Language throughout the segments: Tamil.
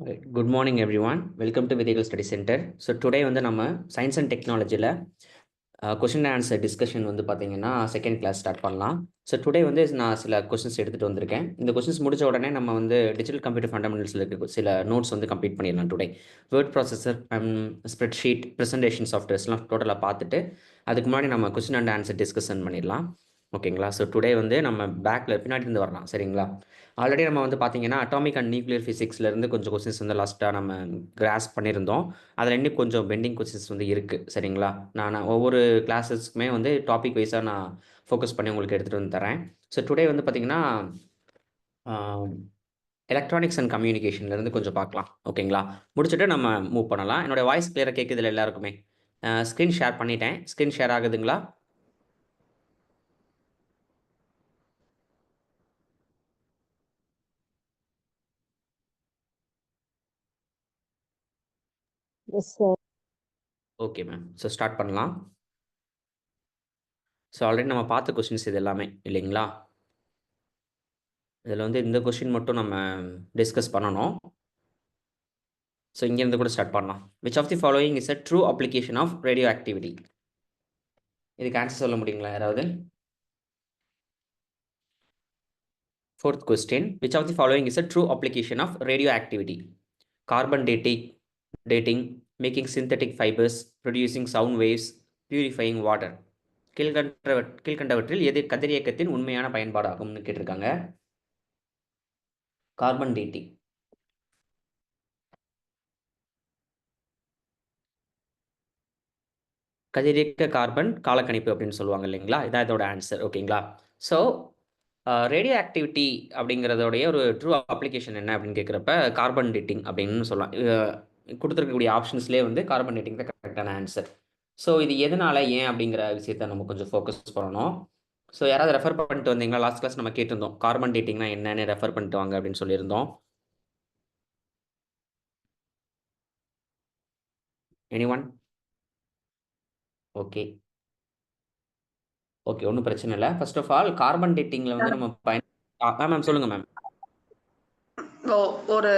Right. Good morning, everyone. Welcome to Vedical Study Center. So today வந்து நம்ம சயின்ஸ் அண்ட் டெக்னாலஜியில் கொஷின் ஆன்சர் டிஸ்கஷன் வந்து பார்த்தீங்கன்னா செகண்ட் கிளாஸ் ஸ்டார்ட் பண்ணலாம். ஸோ டுடே வந்து நான் சில கொஷின்ஸ் எடுத்துகிட்டு வந்திருக்கேன். இந்த கொஷின்ஸ் முடிச்ச உடனே நம்ம வந்து டிஜிட்டல் கம்ப்யூட்டர் ஃபண்டமெண்டல்ஸில் இருக்க சில நோட்ஸ் வந்து கம்ப்ளீட் பண்ணிடலாம் today. Word processor spreadsheet presentation சாஃப்ட்வேர்ஸ்லாம் டோட்டலாக பார்த்துட்டு அதுக்கு முன்னாடி நம்ம கொஷின் அண்ட் ஆன்சர் டிஸ்கஷன் பண்ணிடலாம். ஓகேங்களா? ஸோ டுடே வந்து நம்ம பேக்கில் பின்னாடி இருந்து வரலாம். சரிங்களா? ஆல்ரெடி நம்ம வந்து பார்த்தீங்கன்னா அட்டாமிக் அண்ட் நியூக்ளியர் ஃபிசிக்ஸ்லேருந்து கொஞ்சம் கொஸ்டின்ஸ் வந்து லாஸ்ட்டாக நம்ம கிராஸ் பண்ணியிருந்தோம். அதில் இன்னும் கொஞ்சம் பெண்டிங் கொஸ்டின்ஸ் வந்து இருக்குது. சரிங்களா? நான் ஒவ்வொரு கிளாஸஸ்க்குமே வந்து டாபிக் வைஸாக நான் ஃபோக்கஸ் பண்ணி உங்களுக்கு எடுத்துகிட்டு வந்து தரேன். ஸோ டுடே வந்து பார்த்தீங்கன்னா எலக்ட்ரானிக்ஸ் அண்ட் கம்யூனிகேஷன்லேருந்து கொஞ்சம் பார்க்கலாம். ஓகேங்களா? முடிச்சுட்டு நம்ம மூவ் பண்ணலாம். என்னோடய வாய்ஸ் கிளியராக கேட்குதுல எல்லாருக்குமே? ஸ்க்ரீன் ஷேர் பண்ணிட்டேன். ஸ்க்ரீன் ஷேர் ஆகுதுங்களா? Yes, sir. Okay ma'am. So start பண்ணலாம். ஸோ ஆல்ரெடி நம்ம பார்த்த கொஸ்டின்ஸ் இது எல்லாமே இல்லைங்களா? இதில் வந்து இந்த கொஸ்டின் மட்டும் நம்ம டிஸ்கஸ் பண்ணணும். ஸோ இங்கேருந்து கூட ஸ்டார்ட் பண்ணலாம். Which of the following is a true application of radioactivity? இதுக்கு ஆன்சர் சொல்ல முடியுங்களா யாராவது? Fourth question, which of the following is a true application of radioactivity? Carbon dating, making synthetic fibres, producing sound waves, purifying water. கீழ்கண்டவற்றில் எது கதிரியக்கத்தின் உண்மையான பயன்பாடாகும்னு கேட்டிருக்காங்க. Carbon dating. கதிரியக்க கார்பன் காலக்கணிப்பு அப்படின்னு சொல்லுவாங்க இல்லைங்களா? இதான் இதோட ஆன்சர். ஓகேங்களா? ஸோ ரேடியோ ஆக்டிவிட்டி அப்படிங்கிறதோடைய ஒரு ட்ரூ அப்ளிகேஷன் என்ன அப்படின்னு கேட்குறப்ப கார்பன் டேட்டிங் அப்படின்னு சொல்லலாம். கொடுத்துருக்கக்கூடிய ஆப்ஷன்ஸ்லேயே வந்து கார்பன் டேட்டிங் தான் கரெக்டான ஆன்சர். ஸோ இது எதனால ஏன் அப்படிங்கிற விஷயத்த நம்ம கொஞ்சம் ஃபோக்கஸ் பண்ணணும். ஸோ யாராவது ரெஃபர் பண்ணிட்டு வந்தீங்களா? லாஸ்ட் கிளாஸ் நம்ம கேட்டிருந்தோம் கார்பன் டேட்டிங்னா என்னன்னு ரெஃபர் பண்ணிட்டு வாங்க அப்படின்னு சொல்லியிருந்தோம். எனிஒன்? ஓகே ஓகே, ஒன்றும் பிரச்சனை இல்லை. ஃபர்ஸ்ட் ஆஃப் ஆல் கார்பன் டேட்டிங்கில் வந்து நம்ம மேம் சொல்லுங்கள் மேம். ஒரு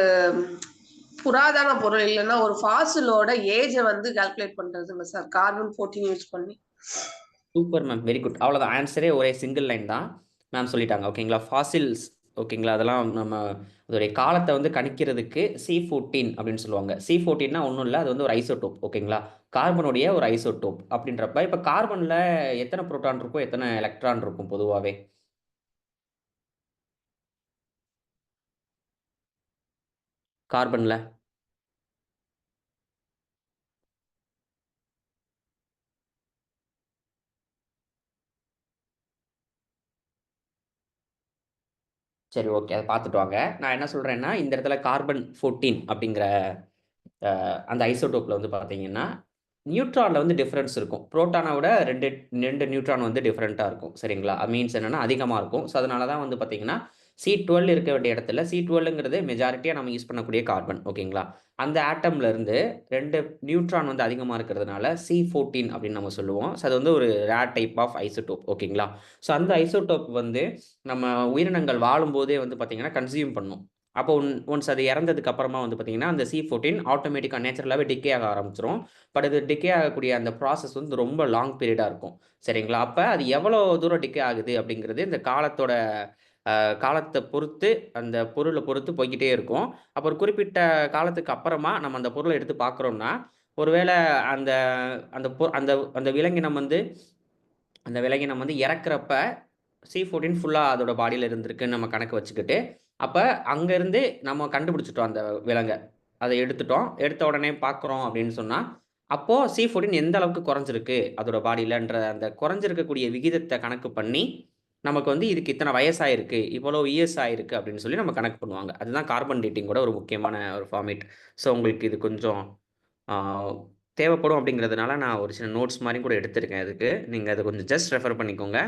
புராதன பொருள் இல்லைன்னா ஒரு ஃபாசிலோட ஏஜை வந்து கால்குலேட் பண்றதுங்க சார், கார்பன் 14 யூஸ் பண்ணி. Super ma'am, very good. அவ்வளோதான் ஆன்சரே, ஒரே சிங்கிள் லைன் தான் மேம் சொல்லிட்டாங்க. ஓகேங்களா? ஃபாசில்ஸ். ஓகேங்களா? அதெல்லாம் நம்ம அதோடைய காலத்தை வந்து கணிக்கிறதுக்கு C14 அப்படின்னு சொல்லுவாங்க. C14னா ஒன்றும் இல்லை, அது வந்து ஒரு ஐசோடோப். ஓகேங்களா? கார்பனுடைய ஒரு ஐசோடோப் அப்படின்றப்ப இப்போ கார்பனில் எத்தனை புரோட்டான் இருக்கும், எத்தனை எலக்ட்ரான் இருக்கும் பொதுவாகவே? கார்பனில் சரி, ஓகே, அதை பார்த்துட்டு வாங்க. நான் என்ன சொல்கிறேன்னா, இந்த இடத்துல கார்பன் 14 அப்படிங்கிற அந்த ஐசோடோப்பில் வந்து பார்த்தீங்கன்னா நியூட்ரானில் வந்து டிஃப்ரென்ஸ் இருக்கும். புரோட்டானை விட ரெண்டு ரெண்டு நியூட்ரான் வந்து டிஃப்ரெண்ட்டாக இருக்கும். சரிங்களா? மீன்ஸ் என்னென்னா அதிகமாக இருக்கும். ஸோ அதனால தான் வந்து பார்த்தீங்கன்னா C12 இருக்க வேண்டிய இடத்துல C12ங்கிறது மெஜாரிட்டியாக நம்ம யூஸ் பண்ணக்கூடிய கார்பன். ஓகேங்களா? அந்த ஆட்டம்ல இருந்து ரெண்டு நியூட்ரான் வந்து அதிகமாக இருக்கிறதுனால C14 அப்படின்னு நம்ம சொல்லுவோம். ஸோ அது வந்து ஒரு ரேர் டைப் ஆஃப் ஐசோடோப். ஓகேங்களா? ஸோ அந்த ஐசோடோப் வந்து நம்ம உயிரினங்கள் வாழும்போதே வந்து பார்த்தீங்கன்னா கன்சியூம் பண்ணும். அப்போ ஒன்ஸ் அது இறந்ததுக்கு அப்புறமா வந்து பார்த்தீங்கன்னா அந்த C14 ஆட்டோமேட்டிக்காக நேச்சுரலாகவே டிகே ஆக ஆரம்பிச்சிரும். பட் இது டிகே ஆகக்கூடிய அந்த ப்ராசஸ் வந்து ரொம்ப லாங் பீரியடாக இருக்கும். சரிங்களா? அப்போ அது எவ்வளோ தூரம் டிகே ஆகுது அப்படிங்கிறது இந்த காலத்தோட காலத்தை பொறுத்து, அந்த பொருளை பொறுத்து போய்க்கிட்டே இருக்கும். அப்போ ஒரு குறிப்பிட்ட காலத்துக்கு அப்புறமா நம்ம அந்த பொருளை எடுத்து பார்க்குறோம்னா, ஒருவேளை அந்த அந்த அந்த அந்த விலங்கினம் வந்து இறக்குறப்ப C14 ஃபுல்லா அதோட பாடியில இருந்திருக்குன்னு நம்ம கணக்கு வச்சுக்கிட்டு, அப்ப அங்கருந்து நம்ம கண்டுபிடிச்சுட்டோம் அந்த விலங்க. அத எடுத்துட்டோம். எடுத்த உடனே பார்க்குறோம் அப்படின்னு சொன்னா, அப்போ C14 எந்த அளவுக்கு குறைஞ்சிருக்கு அதோட பாடியிலன்ற அந்த குறைஞ்சிருக்கக்கூடிய விகிதத்த கணக்கு பண்ணி, நமக்கு வந்து இதுக்கு இத்தன வயசாயிருக்கு, இவ்வளவு இயர்ஸ் ஆயிருக்கு அப்படின்னு சொல்லி நம்ம கணக்கு பண்ணுவாங்க. அதுதான் கார்பன் டேட்டிங்கோட ஒரு முக்கியமான ஒரு ஃபார்மேட். ஸோ உங்களுக்கு இது கொஞ்சம் ஆ தேவைப்படும் அப்படிங்கிறதுனால நான் ஒரு சின்ன நோட்ஸ் மாரி கூட எடுத்திருக்கேன் இதுக்கு. நீங்க அத கொஞ்சம் ஜஸ்ட் ரெஃபர் பண்ணிக்கோங்க.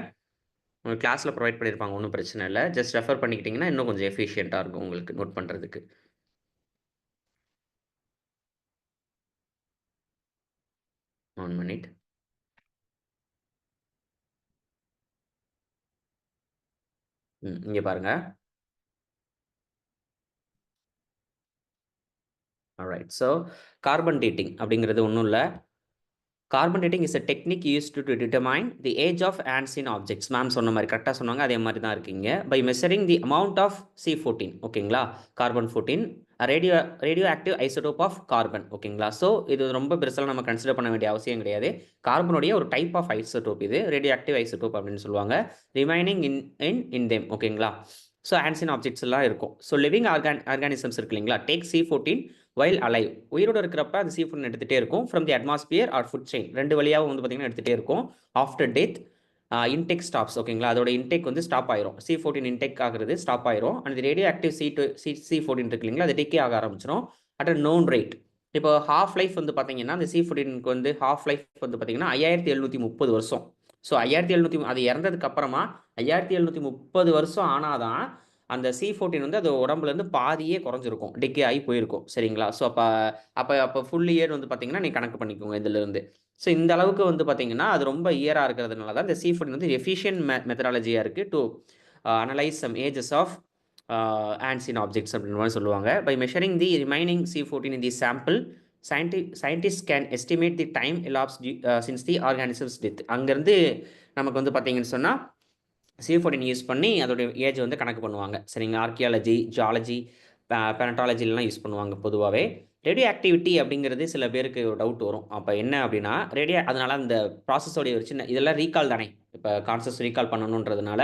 உங்களுக்கு கிளாஸ்ல ப்ரொவைட் பண்ணியிருப்பாங்க. ஒண்ணும் பிரச்சனை இல்ல. ஜஸ்ட் ரெஃபர் பண்ணிக்கிட்டீங்கன்னா, இன்னும் கொஞ்சம் எஃபிஷியன்ட்டா இருக்கும் உங்களுக்கு நோட் பண்றதுக்கு. 1 மினிட். இங்க பாருங்க. ஆல்ரைட். ஸோ கார்பன் டேட்டிங் அப்படிங்கிறது ஒன்றும் இல்லை. Carbon dating is a technique used to determine the age of ancient objects. Ma'am சொன்ன மாதிரி கரெக்டாக சொன்னாங்க, அதே மாதிரி தான் இருக்கீங்க. By measuring the amount of C14, ஓகேங்களா, carbon 14 radioactive isotope of carbon, ஓகேங்களா. ஸோ இது ரொம்ப பெருசாக நம்ம கன்சிடர் பண்ண வேண்டிய அவசியம் கிடையாது. கார்பனுடைய ஒரு டைப் ஆஃப் ஐசோடோப் இது, ரேடியோ ஆக்டிவ் ஐசோடோப் அப்படின்னு சொல்லுவாங்க. ரிமைனிங் இன் தேம், ஓகேங்களா. ஸோ ஆன்சியன் ஆப்ஜெக்ட்ஸ் எல்லாம் இருக்கும். ஸோ லிவிங் ஆர்கானிசம்ஸ் இருக்கு இல்லைங்களா, டேக் C14 வைல் அலைவ், உயிரோடு இருக்கிறப்ப அது C14 எடுத்துகிட்டே இருக்கும். From the atmosphere or food chain, ரெண்டு வழியாகவும் வந்து பார்த்திங்கன்னா எடுத்துகிட்டே இருக்கும். ஆஃப்டர் டெத் இன்டெக் ஸ்டாப்ஸ், ஓகேங்களா, அதோட இன்டெக் வந்து ஸ்டாப் ஆயிரும். C14 இன்டெக் ஆகிறது ஸ்டாப் ஆயிரும். அண்ட் ரேடியோ ஆக்டிவ் C14 இருக்கு இல்லைங்களா, அது டிக்கே ஆக ஆரம்பிச்சிடும் அட் அ நோன் ரேட். இப்போ ஹாஃப் லைஃப் வந்து பார்த்தீங்கன்னா அந்த C14க்கு வந்து ஹாஃப் லைஃப் வந்து பார்த்தீங்கன்னா 5730 வருஷம். ஸோ 5730 அது இறந்ததுக்கு அப்புறமா 5730 வருஷம் ஆனாதான் அந்த C14 வந்து அது உடம்புலேருந்து பாதியே குறைஞ்சிருக்கும், டிக்கே ஆகி போயிருக்கும், சரிங்களா. ஸோ அப்போ ஃபுல் இயர் வந்து பார்த்தீங்கன்னா நீ கணக்கு பண்ணிக்கோங்க இதுலேருந்து. ஸோ இந்த அளவுக்கு வந்து பார்த்தீங்கன்னா அது ரொம்ப இயராக இருக்கிறதுனால தான் இந்த C14 வந்து எஃபிஷியன்ட் மெத்தடாலஜியாக இருக்குது to analyse some ages of ancient objects அப்படின்னு மாதிரி சொல்லுவாங்க. By measuring the remaining C14 in the sample, scientists can estimate the time elapsed since the organism's death. அங்கேருந்து நமக்கு வந்து பார்த்தீங்கன்னு சொன்னால் C14 யூஸ் பண்ணி அதோட ஏஜ் வந்து கணக்கு பண்ணுவாங்க, சரிங்களா. ஆர்கியாலஜி, ஜாலஜி, பெனட்டாலஜிலாம் யூஸ் பண்ணுவாங்க பொதுவாகவே. ரேடியோ ஆக்டிவிட்டி அப்படிங்கிறது சில பேருக்கு டவுட் வரும். அப்போ என்ன அப்படின்னா அதனால அந்த ப்ராசஸோடைய ஒரு சின்ன இதெல்லாம் ரீகால் தானே, இப்போ கான்செப்ட்ஸ் ரீகால் பண்ணணுன்றதுனால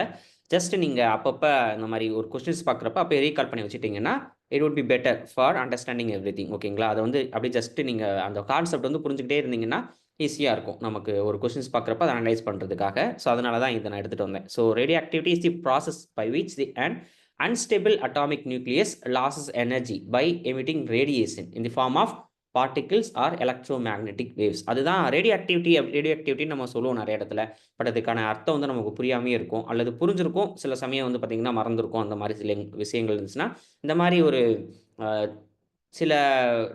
ஜஸ்ட் நீங்கள் அப்பப்போ இந்த மாதிரி ஒரு கொஸ்டின்ஸ் பார்க்குறப்ப அப்போ ரீகால் பண்ணி வச்சுட்டிங்கன்னா it would be better for understanding everything, ஓகேங்களா. அதை வந்து அப்படி ஜஸ்ட் நீங்கள் அந்த கான்செப்ட் வந்து புரிஞ்சுக்கிட்டே இருந்தீங்கன்னா ஈஸியாக இருக்கும் நமக்கு ஒரு கொஸ்டின்ஸ் பார்க்குறப்ப அதை அனலைஸ் பண்ணுறதுக்காக. ஸோ அதனால தான் இதை நான் எடுத்துகிட்டு வந்தேன். So radioactivity is the process by which the and unstable atomic nucleus loses energy by emitting radiation in the form of particles or electromagnetic waves. அதுதான் ரேடியோ ஆக்டிவிட்டி நம்ம சொல்லுவோம் நிறைய இடத்துல. பட் அதுக்கான அர்த்தம் வந்து நமக்கு புரியாமே இருக்கும், அல்லது புரிஞ்சிருக்கும், சில சமயம் வந்து பார்த்திங்கன்னா மறந்துருக்கும். அந்த மாதிரி சில விஷயங்கள் இருந்துச்சுன்னா இந்த மாதிரி ஒரு சில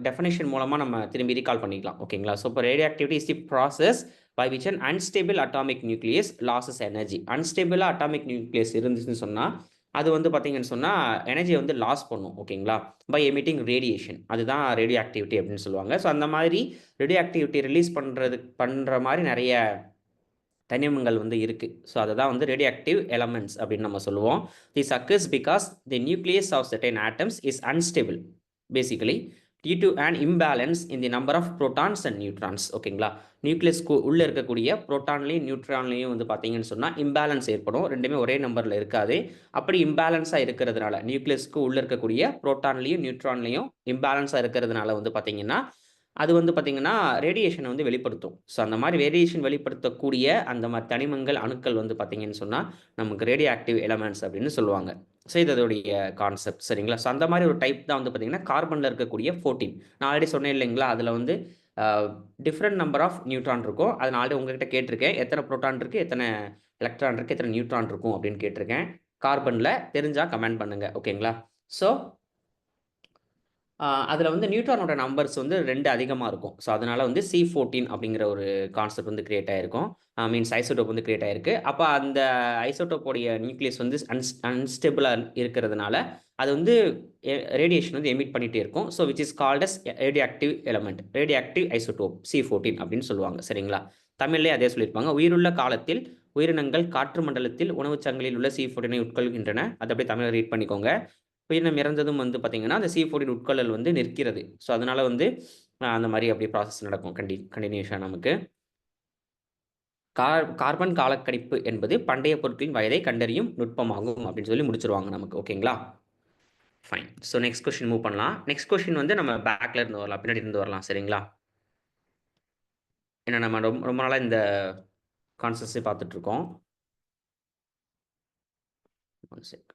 டெஃபினேஷன் மூலமாக நம்ம திரும்பி ரீகால் பண்ணிக்கலாம், ஓகேங்களா. ஸோ இப்போ radioactivity is the process by which an unstable atomic nucleus loses energy. அன்ஸ்டேபிளாக அட்டாமிக் நியூக்ளியஸ் இருந்துச்சுன்னு சொன்னால் அது வந்து பார்த்தீங்கன்னு சொன்னால் எனர்ஜியை வந்து லாஸ் பண்ணும், ஓகேங்களா, பை எமிட்டிங் ரேடியேஷன். அதுதான் ரேடியோ ஆக்டிவிட்டி அப்படின்னு சொல்லுவாங்க. ஸோ அந்த மாதிரி ரேடியோ ஆக்டிவிட்டி ரிலீஸ் பண்ணுற மாதிரி நிறைய தனிமங்கள் வந்து இருக்குது. ஸோ அதை தான் வந்து ரேடியோ ஆக்டிவ் எலமெண்ட்ஸ் அப்படின்னு நம்ம சொல்லுவோம். This occurs because the nucleus of certain atoms is unstable basically due to an imbalance in the number of protons and neutrons, ஓகேங்களா. நியூக்ளியஸ்க்கு உள்ளே இருக்கக்கூடிய ப்ரோட்டான்லையும் நியூட்ரான்லையும் வந்து பார்த்தீங்கன்னு சொன்னால் இம்பேலன்ஸ் ஏற்படும், ரெண்டுமே ஒரே நம்பரில் இருக்காது. அப்படி இம்பேலன்ஸாக இருக்கிறதுனால நியூக்ளியஸ்க்கு உள்ளே இருக்கக்கூடிய ப்ரோட்டான்லையும் நியூட்ரான்லையும் இம்பேலன்ஸாக இருக்கிறதுனால வந்து பார்த்தீங்கன்னா அது வந்து பார்த்திங்கன்னா ரேடியேஷனை வந்து வெளிப்படுத்தும். ஸோ அந்த மாதிரி ரேடியேஷன் வெளிப்படுத்தக்கூடிய அந்த மாதிரி தனிமங்கள், அணுக்கள் வந்து பார்த்திங்கன்னு சொன்னால் நமக்கு ரேடியோ ஆக்டிவ் எலமெண்ட்ஸ் அப்படின்னு சொல்லுவாங்க. ஸோ இது அதோடைய கான்செப்ட், சரிங்களா. ஸோ அந்த மாதிரி ஒரு டைப் தான் வந்து பார்த்திங்கன்னா கார்பனில் இருக்கக்கூடிய 14. நான் ஆல்ரெடி சொன்னேன் இல்லைங்களா, அதில் வந்து டிஃப்ரெண்ட் நம்பர் ஆஃப் நியூட்ரான் இருக்கும். அதை நான் ஆல்ரெடி உங்ககிட்ட கேட்டிருக்கேன், எத்தனை ப்ரோட்டான் இருக்குது, எத்தனை எலக்ட்ரான் இருக்குது, எத்தனை நியூட்ரான் இருக்கும் அப்படின்னு கேட்டிருக்கேன். கார்பனில் தெரிஞ்சால் கமெண்ட் பண்ணுங்கள், ஓகேங்களா. ஸோ அதில் வந்து நியூட்ரானோட நம்பர்ஸ் வந்து 2 அதிகமாக இருக்கும். ஸோ அதனால் வந்து C14 அப்படிங்கிற ஒரு கான்செப்ட் வந்து கிரியேட் ஆகிருக்கும், மீன்ஸ் ஐசோடோப் வந்து கிரியேட் ஆகிருக்கு. அப்போ அந்த ஐசோடோப்போடைய நியூக்ளியஸ் வந்து அன்ஸ்டேபிளாக இருக்கிறதுனால அது வந்து ரேடியேஷன் வந்து எமிட் பண்ணிகிட்டே இருக்கும். So which is called as radioactive element, radioactive isotope C14 அப்படின்னு சொல்லுவாங்க, சரிங்களா. தமிழ்லேயே அதே சொல்லியிருப்பாங்க. உயிருள்ள காலத்தில் உயிரினங்கள் காற்று மண்டலத்தில் உணவுச் சங்கிலியில் உள்ள C14 உட்கொள்கின்றன. அதை அப்படியே தமிழில் ரீட் பண்ணிக்கோங்க. உயிரினம் இறந்ததும் வந்து பார்த்திங்கன்னா அந்த C14 உட்கொள்ளல் வந்து நிற்கிறது. ஸோ அதனால் வந்து அந்த மாதிரி அப்படியே ப்ராசஸ் நடக்கும் கண்டினியூஷனாக நமக்கு. கார்பன் காலக்கணிப்பு என்பது பண்டைய பொருட்களின் வயதை கண்டறியும் நுட்பமாகும் அப்படின்னு சொல்லி முடிச்சிருவாங்க நமக்கு, ஓகேங்களா. Fine. So next question move பண்ணலாம். நெக்ஸ்ட் கொஸ்டின் வந்து நம்ம பேக்கில் இருந்து வரலாம், பின்னாடி இருந்து வரலாம், சரிங்களா. ஏன்னா நம்ம ரொம்ப நாளாக இந்த கான்செப்ட்ஸை பார்த்துட்ருக்கோம். One check.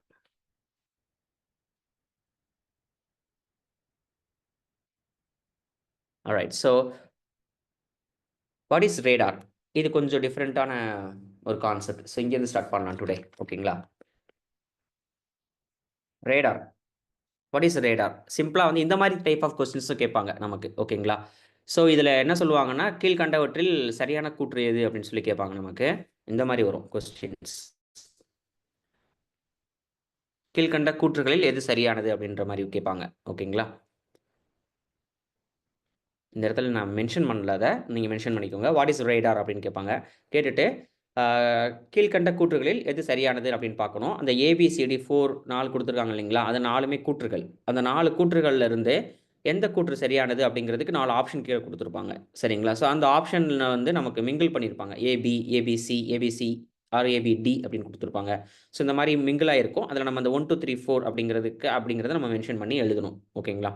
Alright. So what is radar? இது கொஞ்சம் டிஃப்ரெண்ட்டான ஒரு கான்செப்ட். ஸோ இங்கேருந்து ஸ்டார்ட் பண்ணலாம் டுடே, ஓகேங்களா. Radar, what is radar? சிம்பிளாக வந்து இந்த மாதிரி டைப் ஆஃப் கொஸ்டின்ஸும் கேட்பாங்க நமக்கு, ஓகேங்களா. ஸோ இதில் என்ன சொல்லுவாங்கன்னா கீழ்கண்டவற்றில் சரியான கூற்று எது அப்படின்னு சொல்லி கேட்பாங்க நமக்கு. இந்த மாதிரி வரும் கொஸ்டின்ஸ், கீழ்கண்ட கூற்றுகளில் எது சரியானது அப்படின்ற மாதிரி கேட்பாங்க, ஓகேங்களா. இந்த இடத்துல நான் மென்ஷன் பண்ணல, அதை நீங்கள் மென்ஷன் பண்ணிக்கோங்க. வாட் இஸ் ரேடார் அப்படின்னு கேட்பாங்க. கேட்டுட்டு கீழ்கண்ட கூற்றுகளில் எது சரியானது அப்படின்னு பார்க்கணும். அந்த ஏபிசிடி 4 கொடுத்துருக்காங்க இல்லைங்களா, அது 4மே கூற்றுகள். அந்த 4 கூற்றுகள்ல இருந்து எந்த கூற்று சரியானது அப்படிங்கிறதுக்கு 4 ஆப்ஷன் கீழே கொடுத்துருப்பாங்க. சரிங்களா? ஸோ அந்த ஆப்ஷனில் வந்து நமக்கு மிங்கிள் பண்ணியிருப்பாங்க. AB, ABC, ABC or ABD அப்படின்னு கொடுத்துருப்பாங்க. ஸோ இந்த மாதிரி மிங்கிள் ஆகிருக்கும். அதில் நம்ம அந்த 1 2 3 4 அப்படிங்கிறத நம்ம மென்ஷன் பண்ணி எழுதணும். ஓகேங்களா?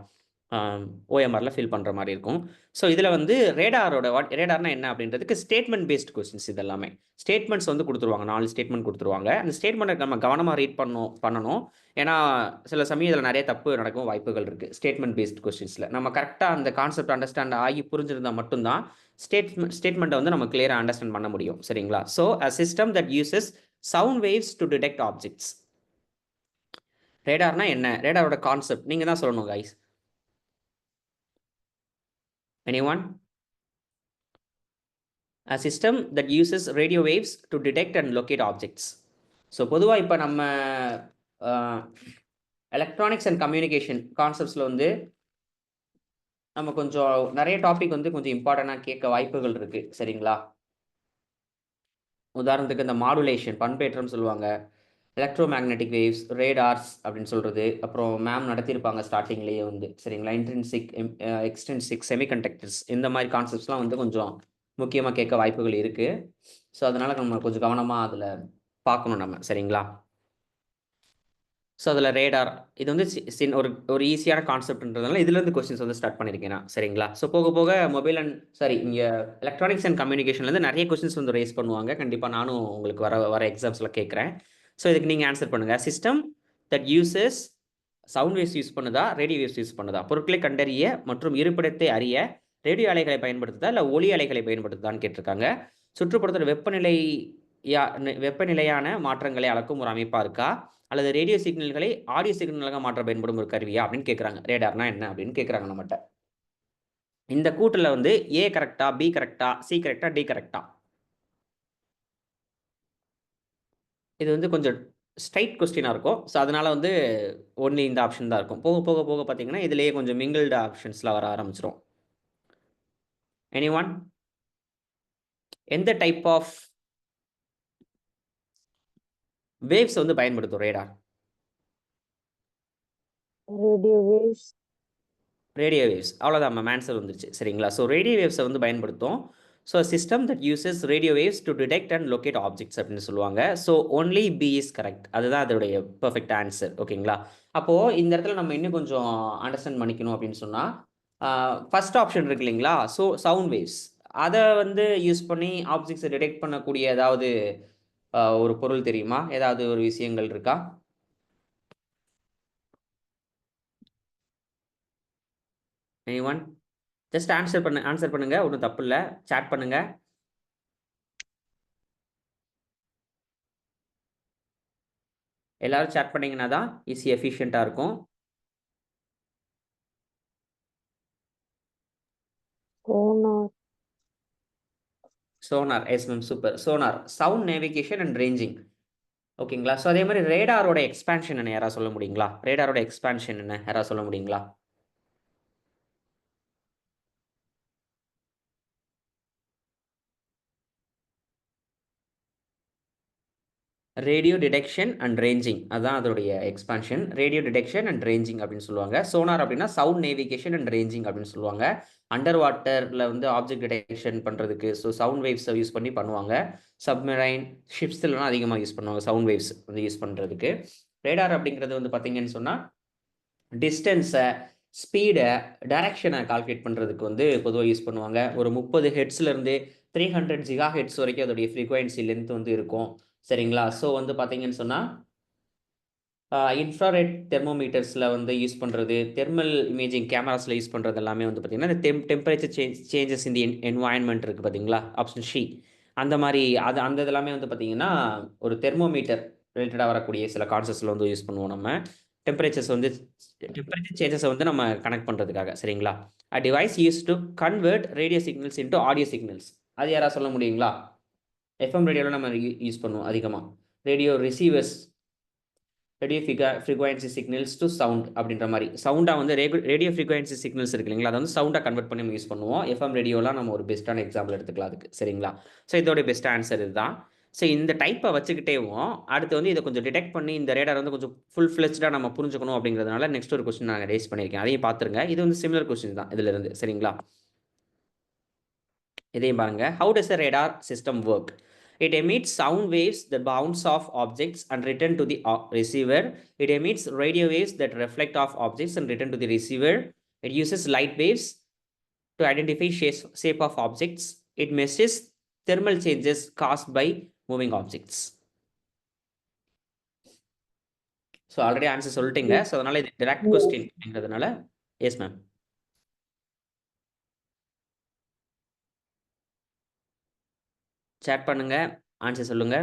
ஓஎம்ஆரில் ஃபில் பண்ணுற மாதிரி இருக்கும். ஸோ இதில் வந்து ரேடார்னா என்ன அப்படின்றதுக்கு ஸ்டேட்மெண்ட் பேஸ்ட் கொஸ்டின்ஸ் இது எல்லாமே. ஸ்டேட்மெண்ட்ஸ் வந்து கொடுத்துருவாங்க, 4 ஸ்டேட்மெண்ட் கொடுத்துருவாங்க. அந்த ஸ்டேட்மெண்ட்டை நம்ம கவனமாக ரீட் பண்ணணும். ஏன்னா சில சமயம் இதில் நிறைய தப்பு நடக்கும் வாய்ப்புகள் இருக்குது. ஸ்டேட்மெண்ட் பேஸ்ட் கொஸ்டின்ஸில் நம்ம கரெக்டாக அந்த கான்செப்ட் அண்டர்ஸ்டாண்ட் ஆகி புரிஞ்சிருந்தால் மட்டும்தான் ஸ்டேட்மெண்ட்டை வந்து நம்ம கிளியராக அண்டர்ஸ்டாண்ட் பண்ண முடியும். சரிங்களா? So a system that uses sound waves to detect objects. ரேடார்னா என்ன? ரேடாரோட கான்செப்ட் நீங்கள் தான் சொல்லணும் guys. Anyone? A system that uses radio waves to detect and locate objects. So பொதுவாக இப்போ நம்ம எலக்ட்ரானிக்ஸ் அண்ட் கம்யூனிகேஷன் கான்செப்ட்ஸில் வந்து நம்ம கொஞ்சம் நிறைய டாபிக் வந்து கொஞ்சம் இம்பார்ட்டண்ட்டாக கேட்க வாய்ப்புகள் இருக்குது. சரிங்களா? உதாரணத்துக்கு இந்த மாடுலேஷன், பண்பேற்றம் சொல்லுவாங்க, எலக்ட்ரோ மேக்னெட்டிக் வேவ்ஸ், ரேடார்ஸ் அப்படின்னு சொல்கிறது. அப்புறம் மேம் நடத்தியிருப்பாங்க ஸ்டார்டிங்லேயே வந்து. சரிங்களா? இன்ட்ரின்சிக், எக்ஸ்டென்சிக், செமிகண்டக்டர்ஸ், இந்த மாதிரி கான்செப்ட்ஸ்லாம் வந்து கொஞ்சம் முக்கியமாக கேட்க வாய்ப்புகள் இருக்குது. ஸோ அதனால் நம்ம கொஞ்சம் கவனமாக அதில் பார்க்கணும் நம்ம. சரிங்களா? ஸோ அதில் ரேடார் இது வந்து ஒரு ஈஸியான கான்செப்ட்ன்றதுனால இதுலேருந்து கொஸ்டின்ஸ் வந்து ஸ்டார்ட் பண்ணியிருக்கேன் நான். சரிங்களா? ஸோ போக போக மொபைல் இங்கே எலக்ட்ரானிக்ஸ் அண்ட் கம்யூனிகேஷன்லேருந்து நிறைய கொஸ்டின்ஸ் வந்து ரேஸ் பண்ணுவாங்க. கண்டிப்பாக நானும் உங்களுக்கு வர எக்ஸாம்ஸில் கேட்குறேன். ஸோ இதுக்கு நீங்கள் ஆன்சர் பண்ணுங்கள். System that uses sound waves use பண்ணுதா, ரேடியோ வேவ்ஸ் யூஸ் பண்ணுதா? பொருட்களை கண்டறிய மற்றும் இருப்பிடத்தை அறிய ரேடியோ அலைகளை பயன்படுத்துதா இல்லை ஒலி அலைகளை பயன்படுத்துதான்னு கேட்டிருக்காங்க. சுற்றுப்புறத்தில் வெப்பநிலையான மாற்றங்களை அளக்கும் ஒரு அமைப்பாக இருக்கா, அல்லது ரேடியோ சிக்னல்களை ஆடியோ சிக்னலாக மாற்ற பயன்படும் ஒரு கருவியா அப்படின்னு கேட்குறாங்க. ரேடார்னா என்ன அப்படின்னு கேட்குறாங்க நம்மகிட்ட. இந்த கூட்டில் வந்து ஏ கரெக்டா, பி கரெக்டா, சி கரெக்டா, டி கரெக்டா? இது வந்து கொஞ்சம் ஸ்ட்ரைட் கொஸ்டினாக இருக்கும். ஸோ அதனால் வந்து ஒன்லி இந்த ஆப்ஷன் தான் இருக்கும். போக போக போக பார்த்தீங்கன்னா இதுலேயே கொஞ்சம் மிங்கிள்டு ஆப்ஷன்ஸ்லாம் வர ஆரம்பிச்சிடும். எனிஒன்? எந்த டைப் ஆஃப் வேவ்ஸ் வந்து பயன்படுத்தும் radar? Radio waves. Radio waves. அவ்வளோதான் மேம், ஆன்சர் வந்துருச்சு. சரிங்களா? ஸோ ரேடியோ வேவ்ஸை வந்து பயன்படுத்தும். So system that uses radio waves to detect and locate objects அப்படின்னு சொல்லுவாங்க. So only B is correct. அதுதான் அதோடைய பெர்ஃபெக்ட் ஆன்சர். ஓகேங்களா? அப்போது இந்த இடத்துல நம்ம இன்னும் கொஞ்சம் அண்டர்ஸ்டாண்ட் பண்ணிக்கணும் அப்படின்னு சொன்னால், ஃபர்ஸ்ட் ஆப்ஷன் இருக்கு இல்லைங்களா? ஸோ சவுண்ட் வேவ்ஸ், அதை வந்து யூஸ் பண்ணி ஆப்ஜெக்ட்ஸை டிடெக்ட் பண்ணக்கூடிய ஏதாவது ஒரு பொருள் தெரியுமா? ஏதாவது ஒரு விஷயங்கள் இருக்கா? எனிஒன்? ஜஸ்ட் ஆன்சர் பண்ணுங்க, ஒன்றும் தப்பு இல்லை. சாட் பண்ணுங்க. எல்லாரும் சாட் பண்ணீங்கன்னா தான் ஈஸி எஃபிஷியண்ட்டாக இருக்கும். Sonar. Yes ma'am, super. Sonar, sound navigation and ranging. ஓகேங்களா? ஸோ அதே மாதிரி ரேடாரோட எக்ஸ்பான்ஷன் என்ன யாராவது சொல்ல முடியுங்களா? ரேடாரோட எக்ஸ்பான்ஷன் என்ன யாராவது சொல்ல முடியுங்களா? ரேடியோ டிடெக்ஷன் அண்ட் ரேஞ்சிங், அதுதான் அதோடைய expansion. Radio detection and ranging அப்படின்னு சொல்லுவாங்க. சோனார் அப்படின்னா சவுண்ட் நேவிகேஷன் அண்ட் ரேஞ்சிங் அப்படின்னு சொல்லுவாங்க. அண்டர் வாட்டரில் வந்து ஆப்ஜெக்ட் டிடெக்ஷன் பண்ணுறதுக்கு ஸோ சவுண்ட் வேவ்ஸை யூஸ் பண்ணி பண்ணுவாங்க. சப்மரைன் ஷிப்ஸ்லாம் அதிகமாக யூஸ் பண்ணுவாங்க சவுண்ட் வேவ்ஸ் வந்து யூஸ் பண்ணுறதுக்கு. ரேடார் அப்படிங்கிறது வந்து பார்த்தீங்கன்னு சொன்னால் டிஸ்டன்ஸை, ஸ்பீடை, டைரக்ஷனை கால்குலேட் பண்ணுறதுக்கு வந்து பொதுவாக யூஸ் பண்ணுவாங்க. ஒரு 30 ஹெட்ஸ்லேருந்து 300 ஜிகா ஹெட்ஸ் வரைக்கும் அதோடைய ஃப்ரீக்வன்சி லென்த் வந்து இருக்கும். சரிங்களா? ஸோ வந்து பார்த்தீங்கன்னு சொன்னால் இன்ஃப்ராரெட் தெர்மோமீட்டர்ஸில் வந்து யூஸ் பண்ணுறது, தெர்மல் இமேஜிங் கேமராஸில் யூஸ் பண்ணுறது எல்லாமே வந்து பார்த்திங்கன்னா இந்த temperature changes in the environment இருக்குது பார்த்தீங்களா, ஆப்ஷன் சி. அந்த மாதிரி அந்த இதெல்லாமே வந்து பார்த்திங்கன்னா ஒரு தெர்மோமீட்டர் ரிலேட்டடாக வரக்கூடிய சில கான்செப்ட்ஸில் வந்து யூஸ் பண்ணுவோம் நம்ம. டெம்பரேச்சர் சேஞ்சஸை வந்து நம்ம கனெக்ட் பண்ணுறதுக்காக. சரிங்களா? A device use to convert radio signals into audio signals. அது யாராவது சொல்ல முடியுங்களா? எஃப்எம் ரேடியோவில் நம்ம யூஸ் பண்ணுவோம் அதிகமாக. Radio receiver's radio frequency signals to sound அப்படின்ற மாதிரி சவுண்டாக வந்து ரேடியோ ஃப்ரீக்வன்சி சிக்னல்ஸ் இருக்கு இல்லைங்களா அதை வந்து சவுண்டாக கன்வெர்ட் பண்ணி நம்ம யூஸ் பண்ணுவோம். எஃப்எம் ரேடியோலாம் நம்ம ஒரு பெஸ்ட்டான எக்ஸாம்பிள் எடுத்துக்கலாம் அதுக்கு, சரிங்களா? ஸோ இதோட பெஸ்ட் ஆன்சர் இதுதான். ஸோ இந்த டைப்பை வச்சுக்கிட்டேவும் அடுத்து வந்து இதை கொஞ்சம் டிடெக்ட் பண்ணி இந்த ரேடார் வந்து கொஞ்சம் ஃபுல் ஃப்ளெஜ்டாக நம்ம புரிஞ்சுக்கணும் அப்படிங்கிறதுனால நெக்ஸ்ட் ஒரு கொஸ்டின் நான் ரேஸ் பண்ணியிருக்கேன். அதையும் பார்த்துருங்க. இது வந்து சிமிலர் கொஸ்டின் தான் இதுல இருந்து, சரிங்களா? இதையும் பாருங்க. How does a radar system work? It emits sound waves that bounce off objects and return to the receiver. It emits radio waves that reflect off objects and return to the receiver. It uses light waves to identify shape of objects. It measures thermal changes caused by moving objects. So already answer சொல்லிட்டீங்க. ஸோ அதனால இது டிரெக்ட் கொஸ்டின் அப்படிங்கிறதுனால எஸ் மேம். சேட் பண்ணுங்க, ஆன்சர் சொல்லுங்க.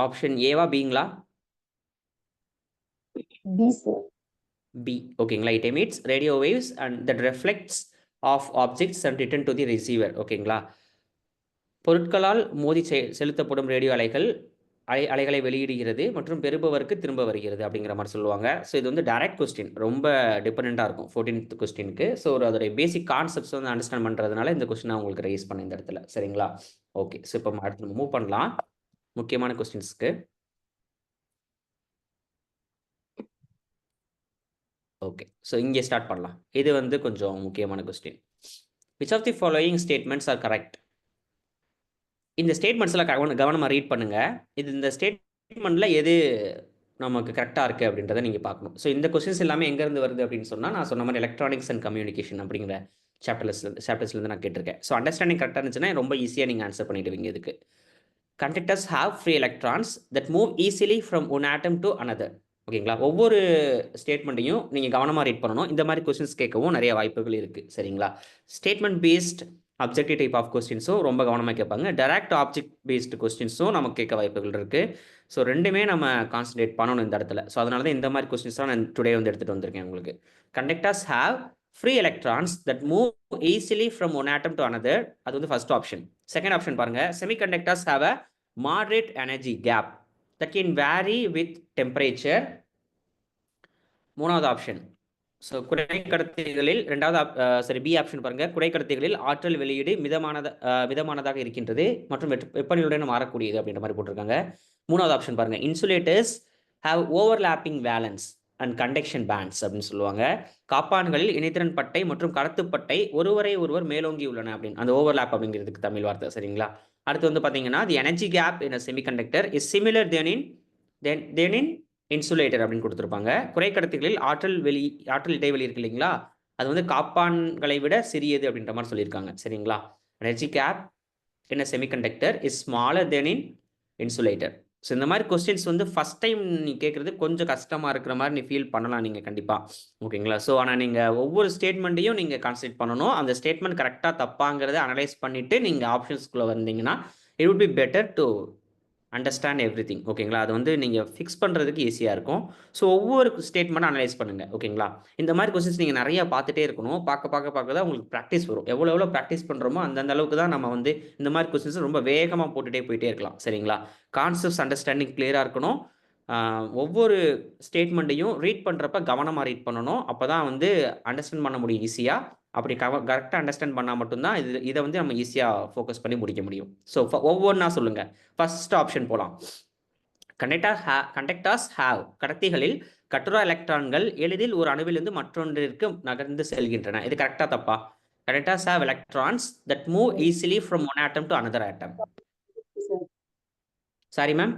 ஆப்ஷன் ஏவா பிங்களா? B, sir. பி, ஓகேங்களா? It emits radio waves and that reflects off objects and return to the receiver. ஓகேங்களா? பொருட்களால் மோதி செலுத்தப்படும் ரேடியோ அலைகளை வெளியிடுகிறது மற்றும் பெறுபவருக்கு திரும்ப வருகிறது அப்படிங்கிற மாதிரி சொல்லுவாங்க. ஸோ இது வந்து டைரக்ட் கொஸ்டின், ரொம்ப டிபெண்ட்டாக இருக்கும் 14th கொஸ்டினுக்கு. ஸோ அதோடைய பேசிக் கான்செப்ட்ஸ் வந்து அண்டர்ஸ்டாண்ட் பண்ணுறதுனால இந்த கொஸ்டின் நான் உங்களுக்கு ரைஸ் பண்ண இந்த இடத்துல, சரிங்களா? ஓகே, ஸோ இப்போ அடுத்து நம்ம மூவ் பண்ணலாம் முக்கியமான கொஸ்டின்ஸ்க்கு. ஓகே, ஸோ இங்கே ஸ்டார்ட் பண்ணலாம். இது வந்து கொஞ்சம் முக்கியமான question. Which of the following statements are correct? இந்த ஸ்டேட்மெண்ட்ஸ்லாம் கவனமாக ரீட் பண்ணுங்க. இந்த ஸ்டேட்மெண்ட்ல எது நமக்கு கரெக்டாக இருக்குது அப்படின்றத நீங்கள் பார்க்கணும். ஸோ இந்த கொஸ்டின்ஸ் எல்லாமே எங்கேருந்து வருது அப்படின்னு சொன்னால், நான் சொன்ன மாதிரி எலக்ட்ரானிக்ஸ் அண்ட் கம்யூனிகேஷன் அப்படிங்கிற சாப்டர்ஸ்லேருந்து நான் கேட்டிருக்கேன். ஸோ அண்டர்ஸ்டாண்டிங் கரெக்டாக இருந்துச்சுன்னா ரொம்ப ஈஸியாக நீங்கள் ஆன்சர் பண்ணிடுவீங்க இதுக்கு. Conductors have free electrons that move easily from one atom to another. ஓகேங்களா? ஒவ்வொரு ஸ்டேட்மெண்ட்டையும் நீங்கள் கவனமாக ரீட் பண்ணணும். இந்த மாதிரி கொஸ்டின்ஸ் கேட்கவும் நிறைய வாய்ப்புகள் இருக்குது, சரிங்களா? Statement based objective type of கொஸ்டின்ஸும் ரொம்ப கவனமாக கேட்பாங்க. டைரக்ட் ஆப்ஜெக்ட் பேஸ்டு கொஸ்டின்ஸும் நமக்கு கேட்க வாய்ப்புகள் இருக்குது. ஸோ ரெண்டுமே நம்ம கான்சன்ட்ரேட் பண்ணணும் இந்த இடத்துல. ஸோ அதனால தான் இந்த மாதிரி கொஸ்டின்ஸ்லாம் நான் டுடே வந்து எடுத்துகிட்டு வந்திருக்கேன் உங்களுக்கு. Conductors have free electrons that move easily from one atom to another. அது வந்து ஃபர்ஸ்ட் ஆப்ஷன். செகண்ட் ஆப்ஷன் பாருங்க. Semiconductors have a moderate energy gap that can vary with temperature. மூணாவது ஆப்ஷன். ஸோ குறைக்கடத்திகளில் பி ஆப்ஷன் பாருங்க. குறைக்கடத்திகளில் ஆற்றல் வெளியீடு மிதமானதாக இருக்கின்றது மற்றும் வெப்பநிலையுடன் மாறக்கூடியது அப்படின்ற மாதிரி போட்டிருக்காங்க. மூணாவது ஆப்ஷன் பாருங்க. Insulators have overlapping valence and conduction bands அப்படின்னு சொல்லுவாங்க. காப்பான்களில் இணைத்திறன் பட்டை மற்றும் கடத்துப்பட்டை ஒருவர் மேலோங்கி உள்ளன அப்படின்னு, அந்த ஓவர்லாப் அப்படிங்கிறதுக்கு தமிழ் வார்த்தை, சரிங்களா? அடுத்து வந்து பார்த்தீங்கன்னா the energy gap in a semiconductor is similar then in insulator அப்படின்னு கொடுத்துருப்பாங்க. குறைக்கடத்திகளில் ஆற்றல் இடைவெளி இருக்கு இல்லைங்களா, அது வந்து காப்பான்களை விட சிறியது அப்படின்ற மாதிரி சொல்லியிருக்காங்க, சரிங்களா? Energy gap in a semiconductor is smaller then in insulator. So இந்த மாதிரி கொஸ்டின்ஸ் வந்து ஃபஸ்ட் டைம் நீ கேட்குறது கொஞ்சம் கஷ்டமாக இருக்கிற மாதிரி நீ ஃபீல் பண்ணலாம் நீங்கள் கண்டிப்பாக, ஓகேங்களா? ஸோ ஆனால் நீங்கள் ஒவ்வொரு ஸ்டேட்மெண்ட்டையும் நீங்கள் கான்சன்ட்ரேட் பண்ணணும். அந்த ஸ்டேட்மெண்ட் கரெக்டாக தப்பாங்கிறத அனலைஸ் பண்ணிவிட்டு நீங்கள் ஆப்ஷன்ஸ்குள்ளே வந்தீங்கன்னா it would be better to understand every thing, ஓகேங்களா? அது வந்து நீங்கள் ஃபிக்ஸ் பண்ணுறதுக்கு ஈஸியாக இருக்கும். ஸோ ஒவ்வொரு ஸ்டேட்மெண்ட்டும் அனலைஸ் பண்ணுங்கள், ஓகேங்களா? இந்த மாதிரி கொஸ்டின்ஸ் நீங்கள் நிறையா பார்த்துட்டே இருக்கணும். பார்க்க தான் உங்களுக்கு ப்ராக்டிஸ் வரும். எவ்வளோ ப்ராக்டிஸ் பண்ணுறோமோ அந்த அளவுக்கு தான் நம்ம வந்து இந்த மாதிரி கொஸ்டின்ஸ் ரொம்ப வேகமாக போயிட்டே இருக்கலாம், சரிங்களா? கான்செப்ட்ஸ் அண்டர்ஸ்டாண்டிங் கிளியராக இருக்கணும். ஒவ்வொரு ஸ்டேட்மெண்ட்டையும் ரீட் பண்ணுறப்ப கவனமாக ரீட் பண்ணணும். அப்போ தான் வந்து அண்டர்ஸ்டாண்ட் பண்ண முடியும் ஈஸியாக. அப்படி கரெக்டாக அண்டர்ஸ்டாண்ட் பண்ணால் மட்டும்தான் இதை வந்து நம்ம ஈஸியாக ஃபோக்கஸ் பண்ணி முடிக்க முடியும். ஸோ ஒவ்வொன்றா சொல்லுங்கள். ஃபர்ஸ்ட் ஆப்ஷன் போகலாம். கண்டக்டர்ஸ் ஹாவ், கடத்திகளில் கட்டுரா எலக்ட்ரான்கள் எளிதில் ஒரு அணுவிலிருந்து மற்றொன்றிற்கு நகர்ந்து செல்கின்றன. இது கரெக்டாக தப்பா? Conductors have electrons that move easily from one atom to another atom. Sorry ma'am.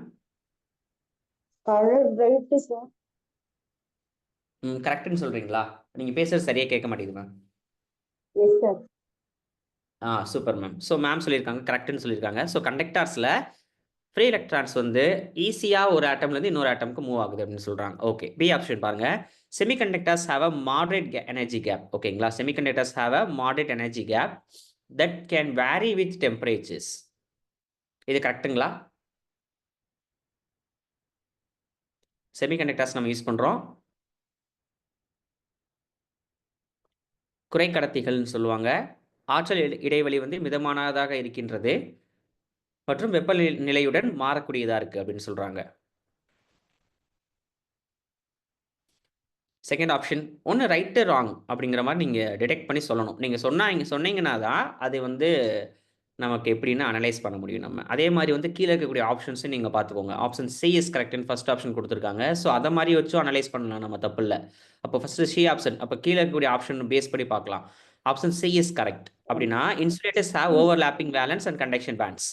கரெக்ட்னு சொல்றீங்களா? நீங்க பேசுறது சரியா கேட்க மாட்டேங்குது ma'am. Yes sir. Super ma'am. So ma'am சொல்லியிருக்காங்க, கரெக்ட்னு சொல்லியிருக்காங்க. ஸோ கண்டக்டர்ஸில் ஃப்ரீ எலக்ட்ரான்ஸ் வந்து ஈஸியாக ஒரு ஆட்டம்லேருந்து இன்னொரு ஆட்டம்க்கு மூவ் ஆகுது அப்படின்னு சொல்கிறாங்க. ஓகே, பி ஆப்ஷன் பாருங்க. Semiconductors have a moderate energy gap. ஓகேங்களா? Semiconductors have a moderate energy gap that can vary with temperatures. இது கரெக்டுங்களா? செமிகண்டக்டர்ஸ் நம்ம யூஸ் பண்ணுறோம். குறைக்கடத்திகள்னு சொல்லுவாங்க. ஆற்றல் இடைவெளி வந்து மிதமானதாக இருக்கின்றது மற்றும் வெப்பநிலையுடன் மாறக்கூடியதா இருக்கு அப்படின்னு சொல்றாங்க. செகண்ட் ஆப்ஷன் ஒன்று ரைட்டு ராங் அப்படிங்கிற மாதிரி நீங்கள் டிடெக்ட் பண்ணி சொல்லணும். நீங்கள் சொன்னீங்கன்னா தான் அது வந்து நமக்கு எப்படின்னு அனலைஸ் பண்ண முடியும் நம்ம. அதே மாதிரி வந்து கீழே இருக்கக்கூடிய ஆப்ஷன்ஸை நீங்கள் பார்த்துக்கோங்க. ஆப்ஷன் சி இஸ் கரெக்ட்னு ஃபர்ஸ்ட் ஆப்ஷன் கொடுத்துருக்காங்க. ஸோ அதை மாதிரி வச்சும் அனலைஸ் பண்ணலாம் நம்ம, தப்பு இல்லை. அப்போ ஃபர்ஸ்ட் சி ஆப்ஷன், அப்போ கீழே இருக்கக்கூடிய ஆப்ஷன் பேஸ் பண்ணி பார்க்கலாம். ஆப்ஷன் சி இஸ் கரெக்ட் அப்படின்னா insulators have overlapping valence and conduction bands.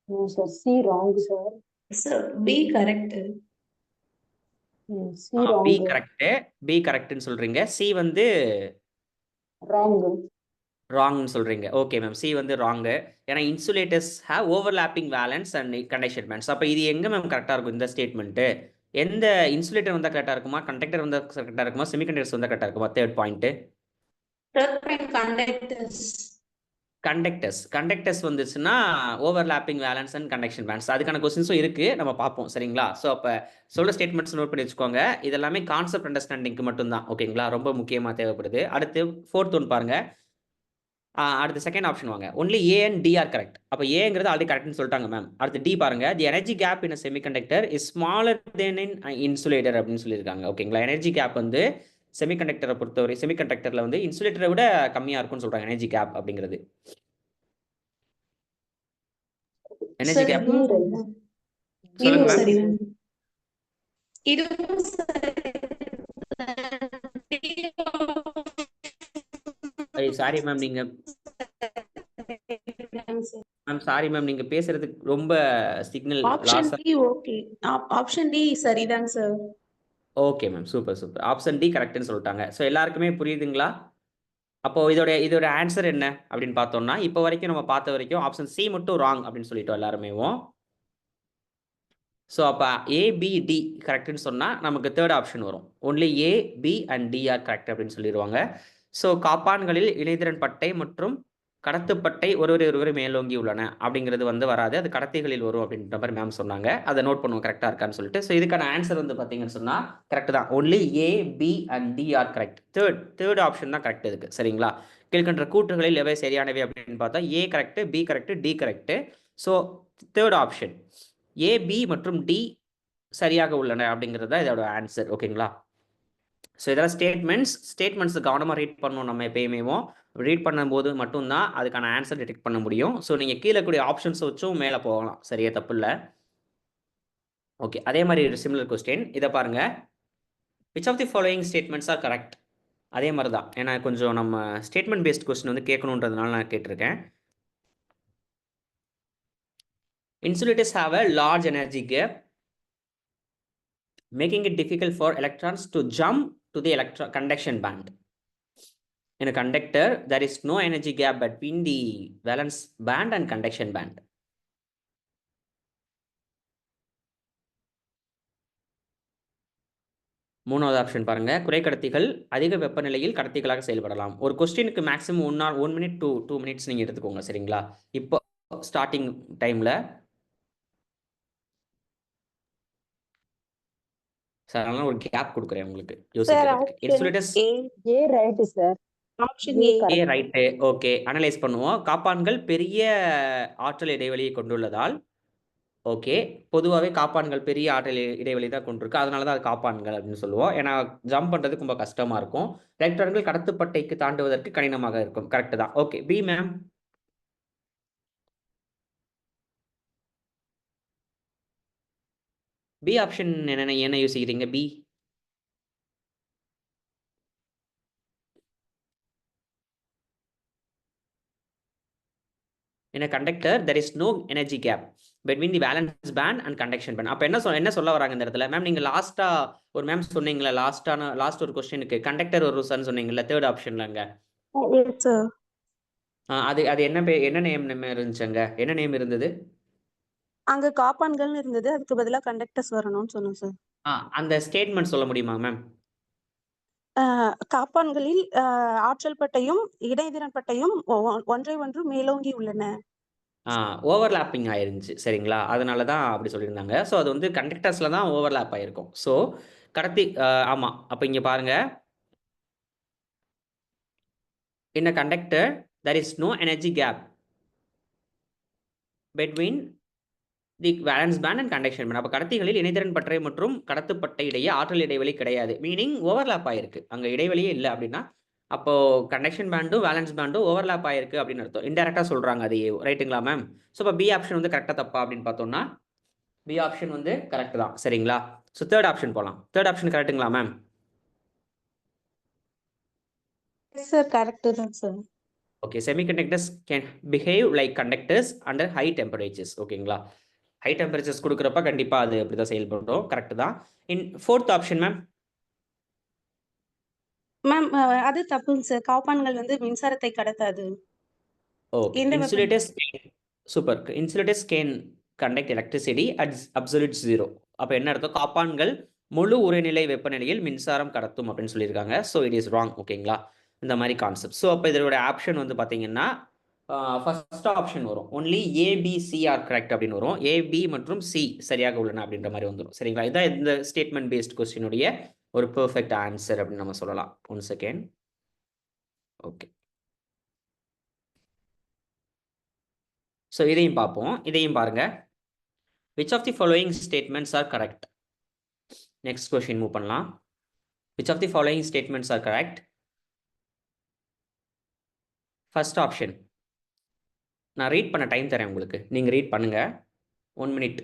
No, sir. C wrong, sir. Sir, B correct. C wrong. B correct, B கரெக்ட்னு சொல்றீங்க. சி வந்து Wrong. ராங்னு சொல்றீங்க. ஓகே மேம், சி வந்து ராங்கு. ஏன்னா insulators have overlapping valence and conduction bands. அப்போ இது எங்கே மேம் கரெக்டாக இருக்கும் இந்த ஸ்டேட்மெண்ட்டு? எந்த இன்சுலேட்டர் வந்தால் கரெக்டாக இருக்குமா, கண்டக்டர் வந்தால் கரெக்டாக இருக்குமா, செமிகண்டக்டர்ஸ் வந்தால் கரெக்டாக இருக்குமா? Third point Third point, conductors. Conductors வந்துச்சுன்னா overlapping valence and conduction bands. அதுக்கான கொஸ்டின்ஸும் இருக்குது, நம்ம பார்ப்போம். சரிங்களா? ஸோ அப்போ சொல்ல ஸ்டேட்மெண்ட்ஸ் நோட் பண்ணி வச்சுக்கோங்க. இதெல்லாமே கான்செப்ட் அண்டர்ஸ்டாண்டிங்க்கு மட்டும்தான். ஓகேங்களா? ரொம்ப முக்கியமாக தேவைப்படுது. அடுத்து ஃபோர்த் ஒன் பாருங்க. அடுத்து செகண்ட் ஆப்ஷன் வாங்க. Only A and D are correct. அப்போ ஏங்கிறது ஆல்ரெடி கரெக்ட்னு சொல்லிட்டாங்க மேம். அடுத்து டி பாருங்க. The energy gap in semiconductor is smaller then in insulator அப்படின்னு சொல்லியிருக்காங்க. ஓகேங்களா? எனர்ஜி கேப் வந்து செமிகண்டக்டரை பொறுத்தவரை, செமிகண்டக்டரில் வந்து இன்சுலேட்டரை விட கம்மியாக இருக்கும்னு சொல்கிறாங்க எனர்ஜி கேப் அப்படிங்கிறது. எனர்ஜி கேப் சொல்லுங்க மேம். சரி மேம். இதுவும் சாரி மேம், நீங்க மேம் சாரி மேம், நீங்க பேசுறதுக்கு ரொம்ப signal option loss. D okay. Option D சரிதாங்க sir. Okay ma'am, super super. Option D கரெக்ட்னு சொல்லிட்டாங்க. ஸோ எல்லாருக்குமே புரியுதுங்களா? அப்போ இதோட ஆன்சர் என்ன அப்படின்னு பார்த்தோம்னா, இப்போ வரைக்கும் நம்ம பார்த்த வரைக்கும் ஆப்ஷன் சி மட்டும் ராங் அப்படின்னு சொல்லிட்டோம் எல்லாருமேவும். ஸோ அப்போ ஏ பி டி கரெக்ட்னு சொன்னால் நமக்கு தேர்ட் ஆப்ஷன் வரும். Only A B and D are correct அப்படின்னு சொல்லிடுவாங்க. ஸோ காப்பான்களில் இணைதிறன் பட்டை மற்றும் கடத்துப்பட்டை ஒருவரை மேலோங்கி உள்ளன அப்படிங்கிறது வந்து வராது, அது கடத்திகளில் வரும் அப்படின்ற மாதிரி மேம் சொன்னாங்க. அதை நோட் பண்ணுவோம் கரெக்டாக இருக்கான்னு சொல்லிட்டு. ஸோ இதுக்கான ஆன்சர் வந்து பார்த்தீங்கன்னு சொன்னால் கரெக்ட் தான். Only A B and D are correct. Third option தான் கரெக்ட் இதுக்கு. சரிங்களா? கீழ்கண்ட கூற்றுகளில் எவை சரியானவை அப்படின்னு பார்த்தா A correct, B correct, D correct. So third option A B மற்றும் டி சரியாக உள்ளன அப்படிங்கிறது தான் இதோட ஆன்சர். ஓகேங்களா? ஸோ இதெல்லாம் ஸ்டேட்மெண்ட்ஸ் கவனமாக ரீட் பண்ணணும். நம்ம எப்பயுமே ரீட் பண்ணும்போது மட்டும்தான் அதுக்கான ஆன்சர் டிடெக்ட் பண்ண முடியும். ஸோ நீங்கள் கீழே கூடிய ஆப்ஷன்ஸ் வச்சும் மேலே போகலாம். சரியா? தப்பு இல்லை. ஓகே, அதே மாதிரி ஒரு சிமிலர் கொஸ்டின் இதை பாருங்க. Which of the following statements are correct? அதே மாதிரி தான். ஏன்னா கொஞ்சம் நம்ம ஸ்டேட்மெண்ட் பேஸ்ட் கொஸ்டின் வந்து கேட்கணுன்றதுனால நான் கேட்டிருக்கேன். Insulators have a large energy gap, making it difficult for electrons to jump to the conduction band. In a conductor, there is no energy gap between the valence band and conduction band. மூணாவது ஆப்ஷன் பாருங்க. குறைக்கடத்திகள் அதிக வெப்பநிலையில் கடத்திகளாக செயல்படலாம். ஒரு கொஸ்டினுக்கு மேக்ஸிமம் 1 minute to 2 minutes நீங்கள் எடுத்துக்கோங்க. சரிங்களா? இப்போ ஸ்டார்டிங் டைமில் சார் அதனால ஒரு கேப் கொடுக்குறேன் உங்களுக்கு யோசிக்கிறதுக்கு. Insulators A right, sir. Option A A. correct. Right. Okay, analyse பண்ணுவோம். காப்பான்கள் பெரிய ஆற்றல் இடைவெளியை கொண்டுள்ளதால், ஓகே, பொதுவாகவே காப்பான்கள் பெரிய ஆற்றல் இடைவெளி தான் கொண்டிருக்கு, அதனால தான் அது காப்பான்கள் அப்படின்னு சொல்லுவோம். ஏன்னா ஜம்ப் பண்ணுறதுக்கு ரொம்ப கஷ்டமாக இருக்கும். எலக்ட்ரான்கள் கடத்துப்பட்டைக்கு தாண்டுவதற்கு கடினமாக இருக்கும். கரெக்டு தான். Okay, B ma'am. B option என்ன யோசிக்கிறீங்க? B in a conductor there is no energy gap between the valence band and conduction band. அப்ப என்ன சொல்ல வராங்க இந்த இடத்துல மேம்? நீங்க லாஸ்டா ஒரு மேம் சொன்னீங்களா, லாஸ்ட் ஒரு क्वेश्चनக்கு கண்டக்டர் ஒரு சன் சொன்னீங்கல்ல, தேர்ட் ஆப்ஷன்லங்க. Yes sir. அது என்ன நேம் இருந்துச்சுங்க? என்ன நேம் இருந்தது? அங்க காப்பான்கள்னு இருந்தது, அதுக்கு பதிலா கண்டக்டர்ஸ் வரணும்னு சொன்னோம் சார். அந்த ஸ்டேட்மெண்ட் சொல்ல முடியுமா மேம்? காப்பான்களில் ஆற்றல் பட்டையும் இடைதிறன் பட்டையும் ஒன்றை ஒன்று மேலோங்கி உள்ளன. ஓவர்லாப்பிங் ஆயிருந்துச்சு. சரிங்களா? அதனால தான் அப்படி சொல்லியிருந்தாங்க. ஸோ அது வந்து கண்டக்டர்ஸ்ல தான் ஓவர்லாப் ஆயிருக்கும். ஸோ கடத்தி ஆமாம். அப்போ இங்கே பாருங்க, in a conductor there is no energy gap between the valence band and conduction band. அப்போ கடத்திகளில் இணைதிறன் பட்டறை மற்றும் கடத்துப்பட்டை இடையே ஆற்றல் இடைவெளி கிடையாது. மீனிங் ஓவர்லாப் ஆயிருக்கு, அங்கே இடைவெளியே இல்லை அப்படின்னா அப்போ கண்டக்ஷன் பேண்டும் வேலன்ஸ் பேண்டும் ஓவர்லாப் ஆயிருக்கு அப்படின்னு அர்த்தம். இன்டெரக்டாக சொல்கிறாங்க அதையே, ரைட்டுங்களா மேம்? ஸோ இப்போ பி ஆப்ஷன் வந்து கரெக்டாக தப்பா அப்படின்னு பார்த்தோம்னா பி ஆப்ஷன் வந்து கரெக்ட் தான், சரிங்களா? ஸோ தேர்ட் ஆப்ஷன் போகலாம். தேர்ட் ஆப்ஷன் கரெக்டுங்களா மேம்? சார் கரெக்ட் தான் sir. Okay, semiconductors can behave like conductors under high temperatures. ஓகேங்களா? ஹை டெம்பரேச்சர்ஸ் கொடுக்குறப்ப கண்டிப்பாக அது அப்படி தான் செயல்படுறோம், கரெக்ட் தான். In fourth option ma'am? Ma'am அது தப்புங்க சார். காப்பான்கள் வந்து மின்சாரத்தை கடத்தாது. Okay, insulators super. Insulators can conduct electricity at absolute zero. அப்போ என்ன அர்த்தம்? காப்பான்கள் முழு உரைநிலை வெப்பநிலையில் மின்சாரம் கடத்தும் அப்படின்னு சொல்லியிருக்காங்க. So it is wrong. ஓகேங்களா? இந்த மாதிரி கான்செப்ட். ஸோ அப்போ இதோட ஆப்ஷன் வந்து பார்த்தீங்கன்னா ஃபர்ஸ்ட் ஆப்ஷன் வரும். ஒன்லி ஏபிசி ஆர் கரெக்ட் அப்படின்னு வரும். ஏபி மற்றும் சி சரியாக உள்ளன அப்படின்ற மாதிரி வந்துடும், சரிங்களா? இதான் இந்த ஸ்டேட்மெண்ட் பேஸ்ட் கொஸ்டினுடைய ஒரு பெர்ஃபெக்ட் ஆன்சர் அப்படின்னு நம்ம சொல்லலாம். 1 செகண்ட். ஓகே, ஸோ இதையும் பார்ப்போம். இதையும் பாருங்க. Which of the following statements are correct? Next question move பண்ணலாம். Which of the following statements are correct? First option. நான் ரீட் பண்ண டைம் தரேன் உங்களுக்கு, நீங்கள் ரீட் பண்ணுங்க. 1 minute.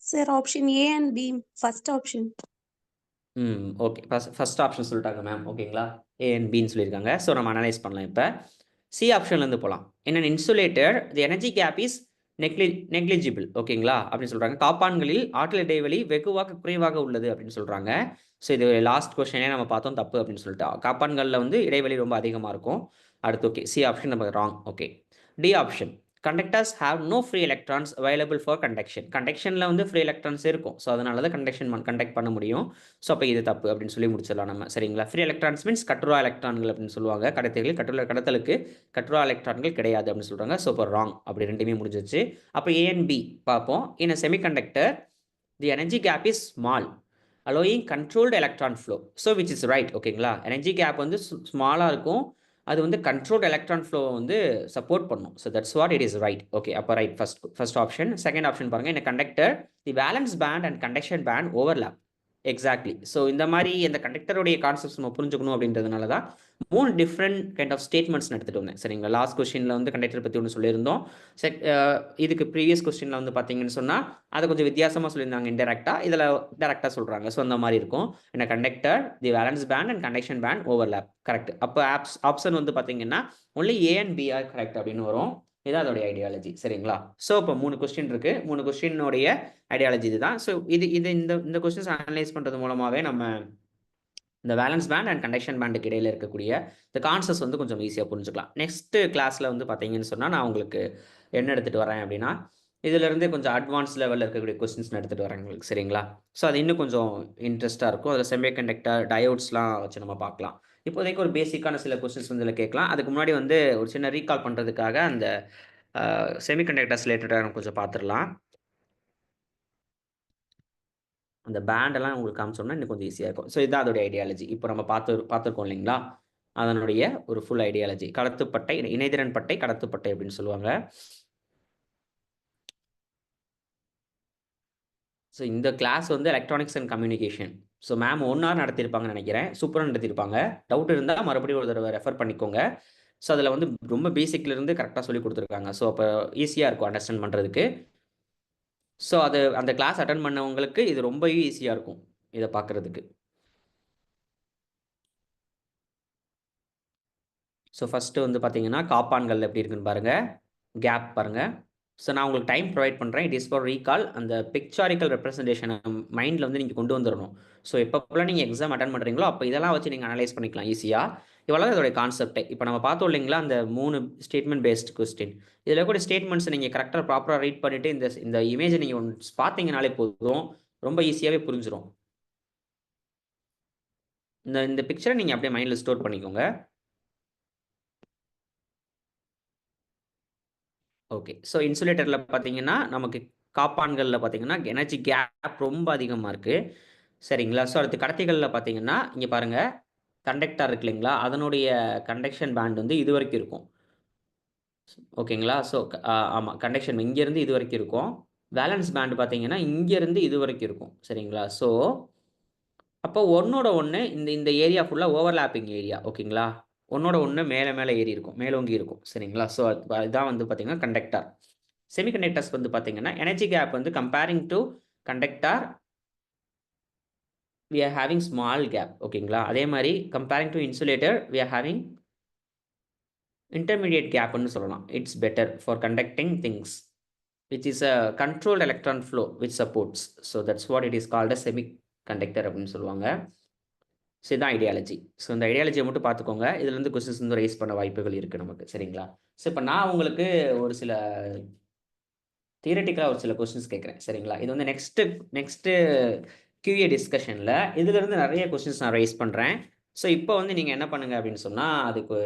Sir option A and B first option. Okay, first option சொல்லிட்டாங்க மேம். ஓகேங்களா? ஏ அண்ட் பின்னு சொல்லியிருக்காங்க. ஸோ நம்ம அனலைஸ் பண்ணலாம். இப்போ சி ஆப்ஷன்லேருந்து போகலாம். In an insulator the energy gap is negligible. ஓகேங்களா? அப்படின்னு சொல்கிறாங்க. காப்பான்களில் ஆற்றல் இடைவெளி வெகுவாக குறைவாக உள்ளது அப்படின்னு சொல்கிறாங்க. ஸோ இது லாஸ்ட் கொஸ்டினே நம்ம பார்த்தோம் தப்பு அப்படின்னு சொல்லிட்டு. காப்பான்களில் வந்து இடைவெளி ரொம்ப அதிகமாக இருக்கும். அடுத்து ஓகே, சி ஆப்ஷன் நம்ம wrong. Okay, D option. Conductors have no free electrons available for conduction. கண்டக்ஷனில் வந்து ஃப்ரீ எலக்ட்ரான்ஸ் இருக்கும். ஸோ அதனால தான் கண்டக்ட் பண்ண முடியும். ஸோ அப்போ இது தப்பு அப்படின்னு சொல்லி முடிச்சிடலாம் நம்ம, சரிங்களா? ஃப்ரீ எலக்ட்ரான்ஸ் மீன்ஸ் கட்டுரா எலக்ட்ரான்கள் அப்படின்னு சொல்லுவாங்க. கடத்திகள் கடத்தலுக்கு கட்டுரா எலக்ட்ரான்கள் கிடையாது அப்படின்னு சொல்கிறாங்க. ஸோ இப்போ ராங். அப்படி ரெண்டுமே முடிஞ்சிச்சு. அப்போ ஏ அண்ட் பி பார்ப்போம். In a semiconductor the energy gap is small allowing controlled electron flow. So which is right. ஓகேங்களா? எனர்ஜி கேப் வந்து ஸ்மாலாக இருக்கும், அது வந்து கண்ட்ரோல்ட் எலக்ட்ரான் ஃப்ளோ வந்து சப்போர்ட் பண்ணும். So that's what it is right. Okay, அப்போ right first option. Second option பாருங்க. இந்த conductor the valence band and conduction band overlap. Exactly. So இந்த மாதிரி இந்த கண்டக்டருடைய கான்செப்ட்ஸ் நம்ம புரிஞ்சுக்கணும் அப்படின்றதுனால தான் 3 டிஃப்ரெண்ட் கைண்ட் ஆஃப் ஸ்டேட்மெண்ட்ஸ் எடுத்துகிட்டு வந்தேன், சரிங்களா? லாஸ்ட் கொஸ்டினில் வந்து கண்டக்டர் பற்றி ஒன்று சொல்லியிருந்தோம். இதுக்கு ப்ரீவியஸ் கொஸ்டினில் வந்து பார்த்தீங்கன்னு சொன்னால் அதை கொஞ்சம் வித்தியாசமாக சொல்லியிருந்தாங்க இன்டெரக்டாக. இதில் டேரக்டாக சொல்கிறாங்க. ஸோ அந்த மாதிரி இருக்கும். என்ன conductor the valence band and conduction band overlap. Correct. அப்போ ஆப்ஷன் வந்து பார்த்தீங்கன்னா only A and B are correct அப்படின்னு வரும். இதான் அதோடைய ஐடியாலஜி, சரிங்களா? ஸோ இப்போ 3 கொஸ்டின் இருக்கு. 3 கொஸ்டினுடைய ஐடியாலஜி இதுதான். ஸோ இந்த கொஸ்டின்ஸ் அனலைஸ் பண்ணுறது மூலமாகவே நம்ம இந்த வேலன்ஸ் பேண்ட் அண்ட் கண்டக்ஷன் பேண்டுக்கு இடையில இருக்கக்கூடிய இந்த கான்செப்ட்ஸ் வந்து கொஞ்சம் ஈஸியாக புரிஞ்சுக்கலாம். நெக்ஸ்ட் கிளாஸில் வந்து பார்த்தீங்கன்னு சொன்னால் நான் உங்களுக்கு என்ன எடுத்துகிட்டு வரேன் அப்படின்னா இதிலிருந்து கொஞ்சம் அட்வான்ஸ் லெவலில் இருக்கக்கூடிய கொஸ்டின்ஸ் எடுத்துகிட்டு வரேன் உங்களுக்கு, சரிங்களா? ஸோ அது இன்னும் கொஞ்சம் இன்ட்ரெஸ்ட்டாக இருக்கும். அதில் செமிகண்டக்டர் டயோட்ஸ்லாம் வச்சு நம்ம பார்க்கலாம். இப்போதைக்கு ஒரு பேசிக்கான சில கொஸ்டின்ஸ் வந்து இதில் கேட்கலாம். அதுக்கு முன்னாடி வந்து ஒரு சின்ன ரீகால் பண்ணுறதுக்காக அந்த செமிகண்டக்டர்ஸ் ரிலேட்டடாக நம்ம கொஞ்சம் பார்த்துடலாம். அந்த பேண்டெல்லாம் உங்களுக்கு காமிச்சோம்னா இன்னும் கொஞ்சம் ஈஸியாக இருக்கும். ஸோ இதுதான் அதோடைய ஐடியாலஜி. இப்போ நம்ம பார்த்துருக்கோம் இல்லைங்களா? அதனுடைய ஒரு ஃபுல் ஐடியாலஜி. கடத்துப்பட்டை, இணைதிறன் பட்டை, கடத்துப்பட்டை அப்படின்னு சொல்லுவாங்க. ஸோ இந்த கிளாஸ் வந்து electronics and communication. So ma'am 1 hour நடத்தியிருப்பாங்கன்னு நினைக்கிறேன். சூப்பராக நடத்தியிருப்பாங்க. டவுட் இருந்தால் மறுபடியும் ஒரு தடவை ரெஃபர் பண்ணிக்கோங்க. ஸோ அதில் வந்து ரொம்ப பேசிக்லேருந்து கரெக்டாக சொல்லி கொடுத்துருக்காங்க. ஸோ அப்போ ஈஸியாக இருக்கும் அண்டர்ஸ்டாண்ட் பண்ணுறதுக்கு. ஸோ அந்த கிளாஸ் அட்டன் பண்ணவங்களுக்கு இது ரொம்ப ஈஸியாக இருக்கும் இதை பார்க்குறதுக்கு. ஸோ ஃபஸ்ட்டு வந்து பார்த்தீங்கன்னா காப்பான்கள் எப்படி இருக்குன்னு பாருங்கள். கேப் பாருங்கள். ஸோ நான் உங்களுக்கு டைம் ப்ரொவைட் பண்ணுறேன். It is for recall. அந்த பிக்சாரிக்கல் ரெப்ரஸன்டேஷனை மைண்டில் வந்து நீங்கள் கொண்டு வந்துடணும். ஸோ எப்போலாம் நீங்கள் எக்ஸாம் அட்டன் பண்ணுறீங்களோ அப்போ இதெல்லாம் வச்சு நீங்கள் அனலைஸ் பண்ணிக்கலாம் ஈஸியாக. இவ்வளோ இதோடைய கான்செப்டே. இப்போ நம்ம பார்த்தோம் இல்லைங்களா அந்த 3 ஸ்டேட்மெண்ட் பேஸ்ட் கொஸ்டின். இதில் கூட ஸ்டேட்மெண்ட்ஸ் நீங்கள் கரெக்டாக ப்ராப்பராக ரீட் பண்ணிவிட்டு இந்த இமேஜை நீங்கள் ஒன்று பார்த்தீங்கனாலே போதும், ரொம்ப ஈஸியாகவே புரிஞ்சிடும். இந்த பிக்சரை நீங்கள் அப்படியே மைண்டில் ஸ்டோர் பண்ணிக்கோங்க. ஓகே. ஸோ இன்சுலேட்டரில் பார்த்தீங்கன்னா நமக்கு காப்பான்களில் பார்த்தீங்கன்னா எனர்ஜி கேப் ரொம்ப அதிகமாக இருக்குது. சரிங்களா? ஸோ அடுத்து கடத்திகளில் பார்த்தீங்கன்னா இங்கே பாருங்கள், கண்டக்டர் இருக்கு இல்லைங்களா, அதனுடைய கண்டக்ஷன் பேண்ட் வந்து இது வரைக்கும் இருக்கும். ஓகேங்களா? ஸோ ஆமாம், கண்டக்ஷன் இங்கேருந்து இது வரைக்கும் இருக்கும். வேலன்ஸ் பேண்ட் பார்த்தீங்கன்னா இங்கேருந்து இது வரைக்கும் இருக்கும். சரிங்களா? ஸோ அப்போ ஒன்னோட ஒன்று இந்த ஏரியா ஃபுல்லாக ஓவர்லாப்பிங் ஏரியா. ஓகேங்களா? ஒன்னோட ஒன்று மேலே மேலே ஏறி இருக்கும், மேலோங்கி இருக்கும். சரிங்களா? ஸோ இதுதான் வந்து பார்த்தீங்கன்னா கண்டக்டர். செமிகண்டக்டர்ஸ் வந்து பார்த்தீங்கன்னா எனர்ஜி கேப் வந்து comparing to conductor we are having small gap. ஓகேங்களா? அதே மாதிரி comparing to insulator we are having intermediate gapன்னு சொல்லலாம். It's better for conducting things, which is a controlled electron flow which supports. So that's what it is called a semiconductor அப்படின்னு சொல்லுவாங்க. ஸோ இதுதான் ஐடியாலஜி. ஸோ இந்த ஐடியாலஜியை மட்டும் பார்த்துக்கோங்க. இதுலேருந்து கொஸ்டின்ஸ் வந்து ரைஸ் பண்ண வாய்ப்புகள் இருக்குது நமக்கு. சரிங்களா? ஸோ இப்போ நான் உங்களுக்கு ஒரு சில தியரட்டிக்கலாக ஒரு சில கொஸ்டின்ஸ் கேட்குறேன். சரிங்களா? இது வந்து நெக்ஸ்ட்டு QA டிஸ்கஷனில் இதுலேருந்து நிறைய கொஸ்டின்ஸ் நான் ரைஸ் பண்ணுறேன். ஸோ இப்போ வந்து நீங்கள் என்ன பண்ணுங்கள் அப்படின்னு சொன்னால், அதுக்கு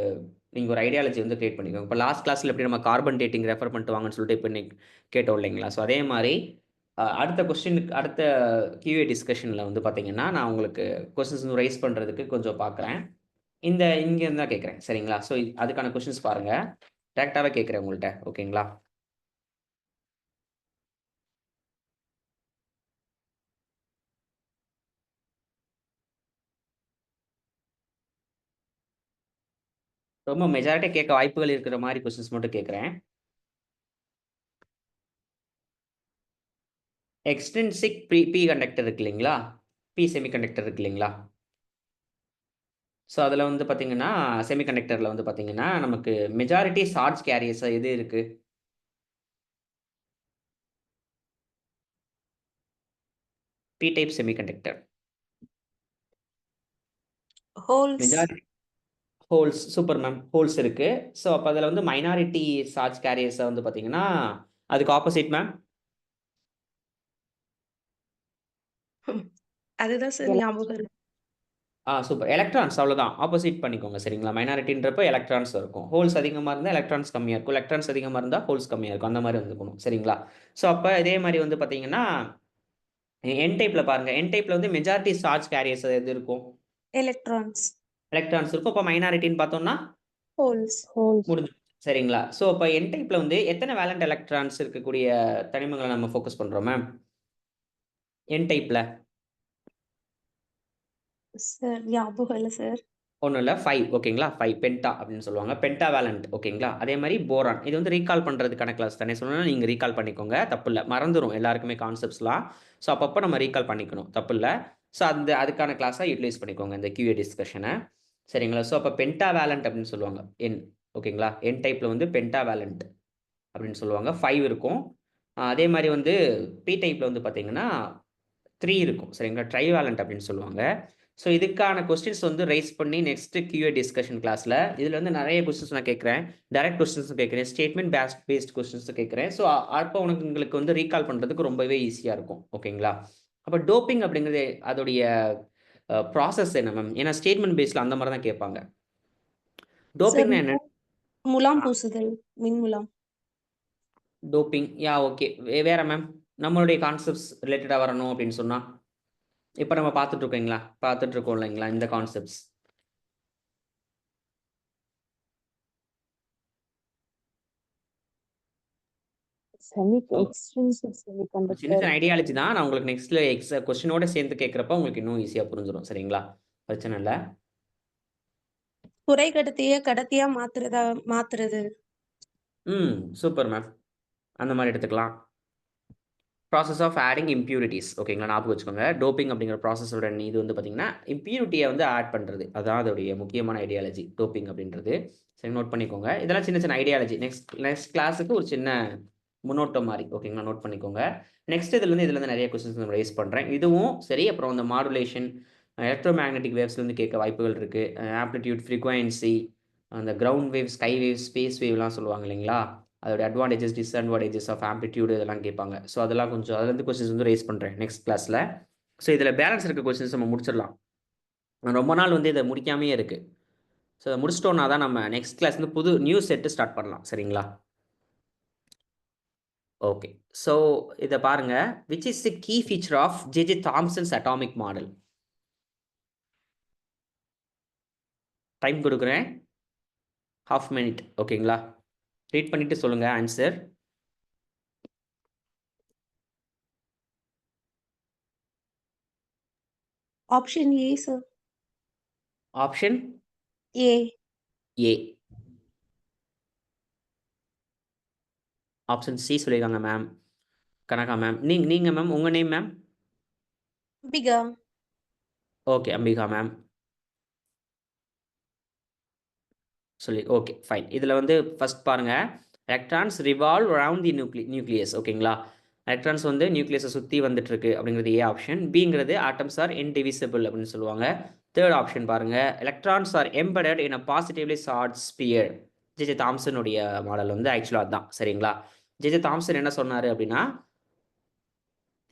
நீங்கள் ஒரு ஐடியாலஜி வந்து கிரியேட் பண்ணிக்கோங்க. இப்போ லாஸ்ட் கிளாஸில் எப்படி நம்ம கார்பன் டேட்டிங் ரெஃபர் பண்ணிட்டு வாங்கன்னு சொல்லிட்டு இப்போ இன்னைக்கு கேட்டோம் இல்லைங்களா? ஸோ அதே மாதிரி அடுத்த கொஸ்டினுக்கு அடுத்த QA டிஸ்கஷனில் வந்து பார்த்தீங்கன்னா நான் உங்களுக்கு கொஸ்டின்ஸ் வந்து ரைஸ் பண்ணுறதுக்கு கொஞ்சம் பார்க்குறேன். இங்கேருந்து தான் கேட்குறேன். சரிங்களா? ஸோ அதுக்கான கொஸ்டின்ஸ் பாருங்கள், டேரெக்டாகவே கேட்குறேன் உங்கள்கிட்ட. ஓகேங்களா? ரொம்ப மெஜாரிட்டியாக கேட்க வாய்ப்புகள் இருக்கிற மாதிரி கொஸ்டின்ஸ் மட்டும் கேட்குறேன். எக்ஸ்ட்ரின்சிக் பி கண்டக்டர் இருக்கு இல்லைங்களா, பி செமிகண்டக்டர் இருக்கு இல்லைங்களா. ஸோ அதில் வந்து பார்த்தீங்கன்னா செமிகண்டக்டரில் வந்து பார்த்தீங்கன்னா நமக்கு மெஜாரிட்டி சார்ஜ் கேரியர்ஸ் எது இருக்குது? P type semiconductor holes. Majority holes. Super ma'am, holes இருக்குது. ஸோ அப்போ அதில் வந்து மைனாரிட்டி சார்ஜ் கேரியர்ஸை வந்து பார்த்தீங்கன்னா அதுக்கு ஆப்போசிட் மேம். அதுதான் சார் ஞாபகம் இருக்கு. சூப்பர். எலக்ட்ரான்ஸ், அவ்வளோதான். ஆப்போசிட் பண்ணிக்கோங்க. சரிங்களா? மைனாரிட்டின்றப்போ எலக்ட்ரான்ஸ் இருக்கும், ஹோல்ஸ் அதிகமாக இருந்தால் எலக்ட்ரான்ஸ் கம்மியாக இருக்கும், எலக்ட்ரான்ஸ் அதிகமாக இருந்தால் ஹோல்ஸ் கம்மியாக இருக்கும். அந்த மாதிரி வந்துக்கணும். சரிங்களா? ஸோ அப்போ இதே மாதிரி வந்து பார்த்தீங்கன்னா என் டைப்பில் பாருங்கள், என் டைப்பில் வந்து மெஜாரிட்டி சார்ஜ் கேரியர்ஸ் எது இருக்கும்? எலக்ட்ரான்ஸ். எலக்ட்ரான்ஸ் இருக்கும். இப்போ மைனாரிட்டின்னு பார்த்தோம்னா ஹோல்ஸ். முடிஞ்சு. சரிங்களா? ஸோ இப்போ என் டைப்பில் வந்து எத்தனை வேலண்ட் எலக்ட்ரான்ஸ் இருக்கக்கூடிய தனிமங்களை நம்ம ஃபோக்கஸ் பண்ணுறோம் மேம் என் டைப்பில்? சார் ஞாபகம் இல்லை சார். ஒன்றும் இல்லை, 5. ஓகேங்களா? 5 பென்டா அப்படின்னு சொல்லுவாங்க, பென்டா வேலண்ட். ஓகேங்களா? அதே மாதிரி போரான். இது வந்து ரீகால் பண்ணுறதுக்கான கிளாஸ் தானே சொல்லணும், நீங்கள் ரீகால் பண்ணிக்கோங்க, தப்பு இல்லை. மறந்துடும் எல்லாருக்குமே கான்செப்ட்ஸ்லாம். ஸோ அப்பப்போ நம்ம ரீகால் பண்ணிக்கணும், தப்பு இல்லை. ஸோ அதுக்கான கிளாஸாக யூட்டிலைஸ் பண்ணிக்கோங்க இந்த QA டிஸ்கஷனை. சரிங்களா? ஸோ அப்போ பென்டா வேலண்ட் அப்படின்னு சொல்லுவாங்க என். ஓகேங்களா? என் டைப்பில் வந்து பென்டா வேலண்ட் அப்படின்னு சொல்லுவாங்க, 5 இருக்கும். அதே மாதிரி வந்து பி டைப்பில் வந்து பார்த்தீங்கன்னா 3 இருக்கும். சரிங்களா? ட்ரைவேலண்ட் அப்படின்னு சொல்லுவாங்க. ஸோ இதுக்கான கொஸ்டின்ஸ் வந்து ரைஸ் பண்ணி நெக்ஸ்ட் QA டிஸ்கஷன் கிளாஸில் இதில் வந்து நிறைய கொஸ்டின்ஸ் நான் கேட்குறேன், டைரக்ட் கொஸ்டின்ஸும் கேட்குறேன், ஸ்டேட்மெண்ட் பேஸ்ட் கொஸ்டின்ஸும் கேட்குறேன். ஸோ அப்போ உங்களுக்கு வந்து ரீகால் பண்ணுறதுக்கு ரொம்பவே ஈஸியாக இருக்கும். ஓகேங்களா? அப்போ டோப்பிங் அப்படிங்கிறது அதோடைய ப்ராசஸ் என்ன மேம்? ஏன்னா ஸ்டேட்மெண்ட் பேஸில் அந்த மாதிரி தான் கேட்பாங்க. டோப்பிங்னா என்ன? முலாம் பூசுதல், மின் முலாம். Doping, okay. வேற மேம் நம்மளுடைய கான்செப்ட்ஸ் ரிலேட்டடாக வரணும் அப்படின்னு சொன்னால் இப்போ நம்ம பார்த்துட்டு இருக்கோம் இல்லைங்களா இந்த கான்செப்ட்ஸ். எக்ஸ்ட்ரின்சிக் சின்ன செமிகண்டக்டர் சின்ன ஐடியாலஜி தான். நான் உங்களுக்கு நெக்ஸ்ட்ல கொஸ்டினோட சேர்ந்து கேட்குறப்ப உங்களுக்கு இன்னும் ஈஸியாக புரிஞ்சிடும். சரிங்களா? பிரச்சனை இல்லை. குறை கடத்திய கடத்தியா மாத்துறது. Super ma'am. அந்த மாதிரி எடுத்துக்கலாம். Process of adding impurities. ஓகேங்களா? ஞாபகம் வச்சுக்கோங்க, டோப்பிங் அப்படிங்கிற ப்ராசஸோட இது வந்து பார்த்தீங்கன்னா இம்ப்யூரிட்டியை வந்து ஆட் பண்ணுறது, அதான் அதோடைய முக்கியமான ஐடியாலஜி டோப்பிங் அப்படின்றது. சரி, நோட் பண்ணிக்கோங்க. இதெல்லாம் சின்ன சின்ன ஐடியாலஜி. நெக்ஸ்ட் கிளாஸுக்கு ஒரு சின்ன முன்னோட்டம் மாதிரி. ஓகேங்களா? நோட் பண்ணிக்கோங்க. நெக்ஸ்ட் இதுலேருந்து நிறைய கொஸ்டின்ஸ் நம்ம ரைஸ் பண்ணுறேன். இதுவும் சரி. அப்புறம் அந்த மாடுலேஷன், எலக்ட்ரோ மேக்னெட்டிக் வேவ்ஸ்லேருந்து கேட்க வாய்ப்புகள் இருக்குது. ஆம்ப்ளிடியூட், ஃப்ரீக்வன்சி, அந்த ground wave, sky wave, space வேவ்லாம் சொல்லுவாங்க இல்லைங்களா, அதோட அட்வான்டேஜஸ், டிஸ்அட்வான்டேஜஸ் ஆஃப் ஆம்ப்ளிடியூடு இதெல்லாம் கேட்பாங்க. ஸோ அதெல்லாம் கொஞ்சம் அதுலேருந்து கொஸ்டின்ஸ் வந்து ரைஸ் பண்ணுறேன் நெக்ஸ்ட் கிளாஸில். ஸோ இதில் பேலன்ஸ் இருக்க கொஸ்டின்ஸ் நம்ம முடிச்சிடலாம். ரொம்ப நாள் வந்து இதை முடிக்காமே இருக்குது. ஸோ அதை முடிச்சிட்டோன்னா தான் நம்ம நெக்ஸ்ட் கிளாஸ் வந்து புது நியூ செட்டு ஸ்டார்ட் பண்ணலாம். சரிங்களா? ஓகே. ஸோ இத பாருங்க. Which is the key feature of J J. Thomson's atomic model? Time குடுக்குறேன். 1/2 மினிட் ஓகேங்களா? ரீட் பண்ணிட்டு சொல்லுங்க answer. Option A sir. Option A. A. Option C சொல்லியிருக்காங்க மேம். கனகா மேம். நீங்க மேம் உங்க name ma'am? Ambika. Okay Ambika ma'am. Okay fine. இதில் வந்து ஃபர்ஸ்ட் பாருங்க. Electrons revolve around the nucleus ஓகேங்களா? எலக்ட்ரான்ஸ் வந்து நியூக்ளியஸை சுற்றி வந்துட்டு இருக்கு அப்படிங்கிறது ஏ ஆப்ஷன். பிங்கிறது ஆட்டம்ஸ் ஆர் இன்டிவிசிபிள் அப்படின்னு சொல்லுவாங்க. தேர்ட் ஆப்ஷன் பாருங்க. Electrons are embedded in a positively charge sphere. J J. தாம்சனுடைய மாடல் வந்து ஆக்சுவலாக அதுதான் சரிங்களா? ஜே.ஜே. தாம்சன் என்ன சொன்னார் அப்படின்னா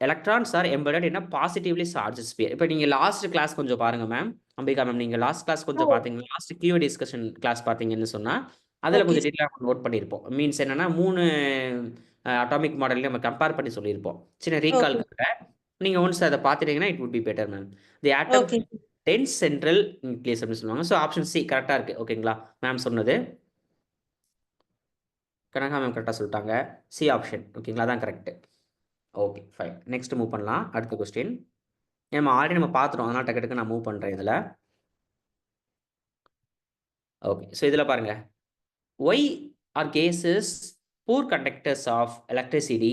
electrons are embedded in a positively charge sphere. இப்போ நீங்கள் லாஸ்ட் கிளாஸ் கொஞ்சம் பாருங்க மேம். அம்பிகா மேம் நீங்கள் லாஸ்ட் கிளாஸ் கொஞ்சம் பார்த்தீங்கன்னா லாஸ்ட் கியூ டிஸ்கஷன் கிளாஸ் பார்த்தீங்கன்னு சொன்னால் அதில் கொஞ்சம் டீட்டெயிலாக நோட் பண்ணியிருப்போம். மீன்ஸ் என்னன்னா 3 அட்டாமிக் மாடல்லையும் நம்ம கம்பேர் பண்ணி சொல்லியிருப்போம். சின்ன ரீகால்க்காக நீங்கள் ஒன்ஸ் அதை பார்த்துட்டீங்கன்னா it would be better ma'am. The atom dense central nucleus அப்படின்னு சொல்லுவாங்க. ஸோ ஆப்ஷன் சி கரெக்டாக இருக்குது ஓகேங்களா? மேம் சொன்னது கனகா மேம் கரெக்டாக சொல்லிட்டாங்க. சி ஆப்ஷன் ஓகேங்களா? தான் correct. Okay fine. Next move பண்ணலாம். அடுத்த கொஸ்டின் ஆல்ரெடி நம்ம பார்த்துட்டோம். அதனால் டக்கு நான் மூவ் பண்ணுறேன் இதில். ஓகே ஸோ இதில் பாருங்க. Why are gases poor conductors of electricity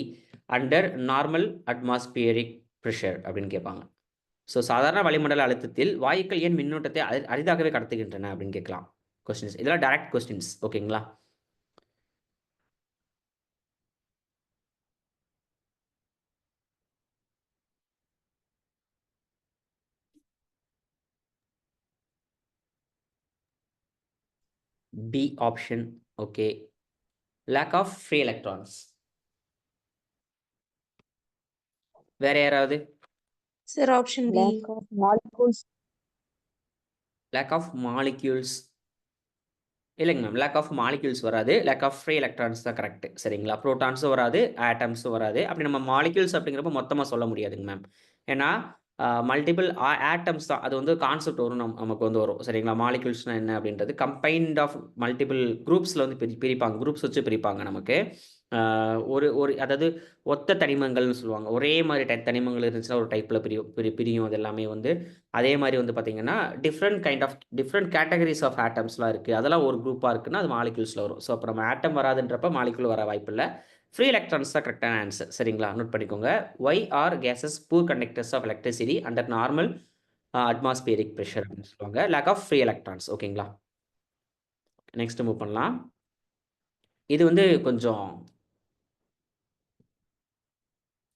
under normal atmospheric pressure அப்படின்னு கேட்பாங்க. ஸோ சாதாரண வளிமண்டல அழுத்தத்தில் வாயுக்கள் ஏன் மின்னோட்டத்தை அரிதாகவே கடத்துகின்றன அப்படின்னு கேட்கலாம் கொஸ்டின்ஸ். இதெல்லாம் டைரக்ட் கொஸ்டின்ஸ் ஓகேங்களா? B option. Okay. Lack of free electrons. வேற யாராவது? Sir option B. lack of molecules. Lack of molecules இல்லைங்க மேம். லேக் ஆஃப் மாலிக்யூல்ஸ் வராது. லேக் ஆஃப் ஃப்ரீ எலக்ட்ரான்ஸ் தான் கரெக்ட் சரிங்களா? ப்ரோட்டான்ஸும் வராது, ஆட்டம்ஸும் வராது. அப்படி நம்ம மாலிக்யூல்ஸ் அப்படிங்கிறப்ப மொத்தமாக சொல்ல முடியாதுங்க மேம். ஏன்னா மல்டிபிள் ஆட்டம்ஸ் தான் அது வந்து கான்செப்ட் வரும் நமக்கு வந்து வரும் சரிங்களா? மாலிக்யூல்ஸ்னால் என்ன அப்படின்றது கம்பைன்ட் ஆஃப் மல்டிபிள் குரூப்ஸில் வந்து பிரிப்பாங்க. குரூப்ஸ் வச்சு பிரிப்பாங்க நமக்கு. ஒரு ஒரு அதாவது ஒத்த தனிமங்கள்னு சொல்லுவாங்க. ஒரே மாதிரி தனிமங்கள் இருந்துச்சுன்னா ஒரு டைப்பில் பிரியும். அது எல்லாமே வந்து அதே மாதிரி வந்து பார்த்தீங்கன்னா டிஃப்ரெண்ட் கேட்டகரிஸ் ஆஃப் ஆட்டம்ஸ்லாம் இருக்குது. அதெல்லாம் ஒரு குரூப்பாக இருக்குன்னா அது மாலிக்யூல்ஸில் வரும். ஸோ அப்போ நம்ம ஆட்டம் வராதுன்றப்ப மாலிக்யூல் வர வாய்ப்பு இல்லை. ஃப்ரீ எலக்ட்ரான்ஸ் தான் கரெக்டான ஆன்சர் சரிங்களா? நோட் பண்ணிக்கோங்க. Why are gases poor conductors of electricity under normal atmospheric pressure அப்படின்னு சொல்லுவாங்க. லேக் ஆஃப் ஃப்ரீ எலக்ட்ரான்ஸ் ஓகேங்களா? நெக்ஸ்ட் மூவ் பண்ணலாம். இது வந்து கொஞ்சம்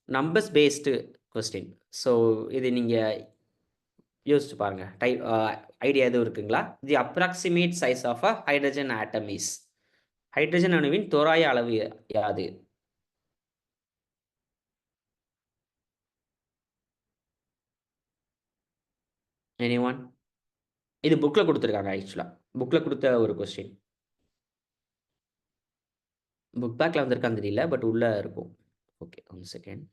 நம்பர்ஸ் பேஸ்டு கொஸ்டின். ஸோ இது நீங்கள் யோசிச்சு பாருங்க. ஐடியா எதுவும் இருக்குங்களா? The approximate size of a hydrogen atom is. Hydrogen அணுவின் தோராய அளவு யாது? எனிஒன்? இது புக்கில் கொடுத்துருக்காங்க. ஆக்சுவலாக புக்கில் கொடுத்த ஒரு கொஸ்டின். புக் பேக்கில் வந்திருக்கான்னு தெரியல, பட் உள்ளே இருக்கும். Okay 1 second.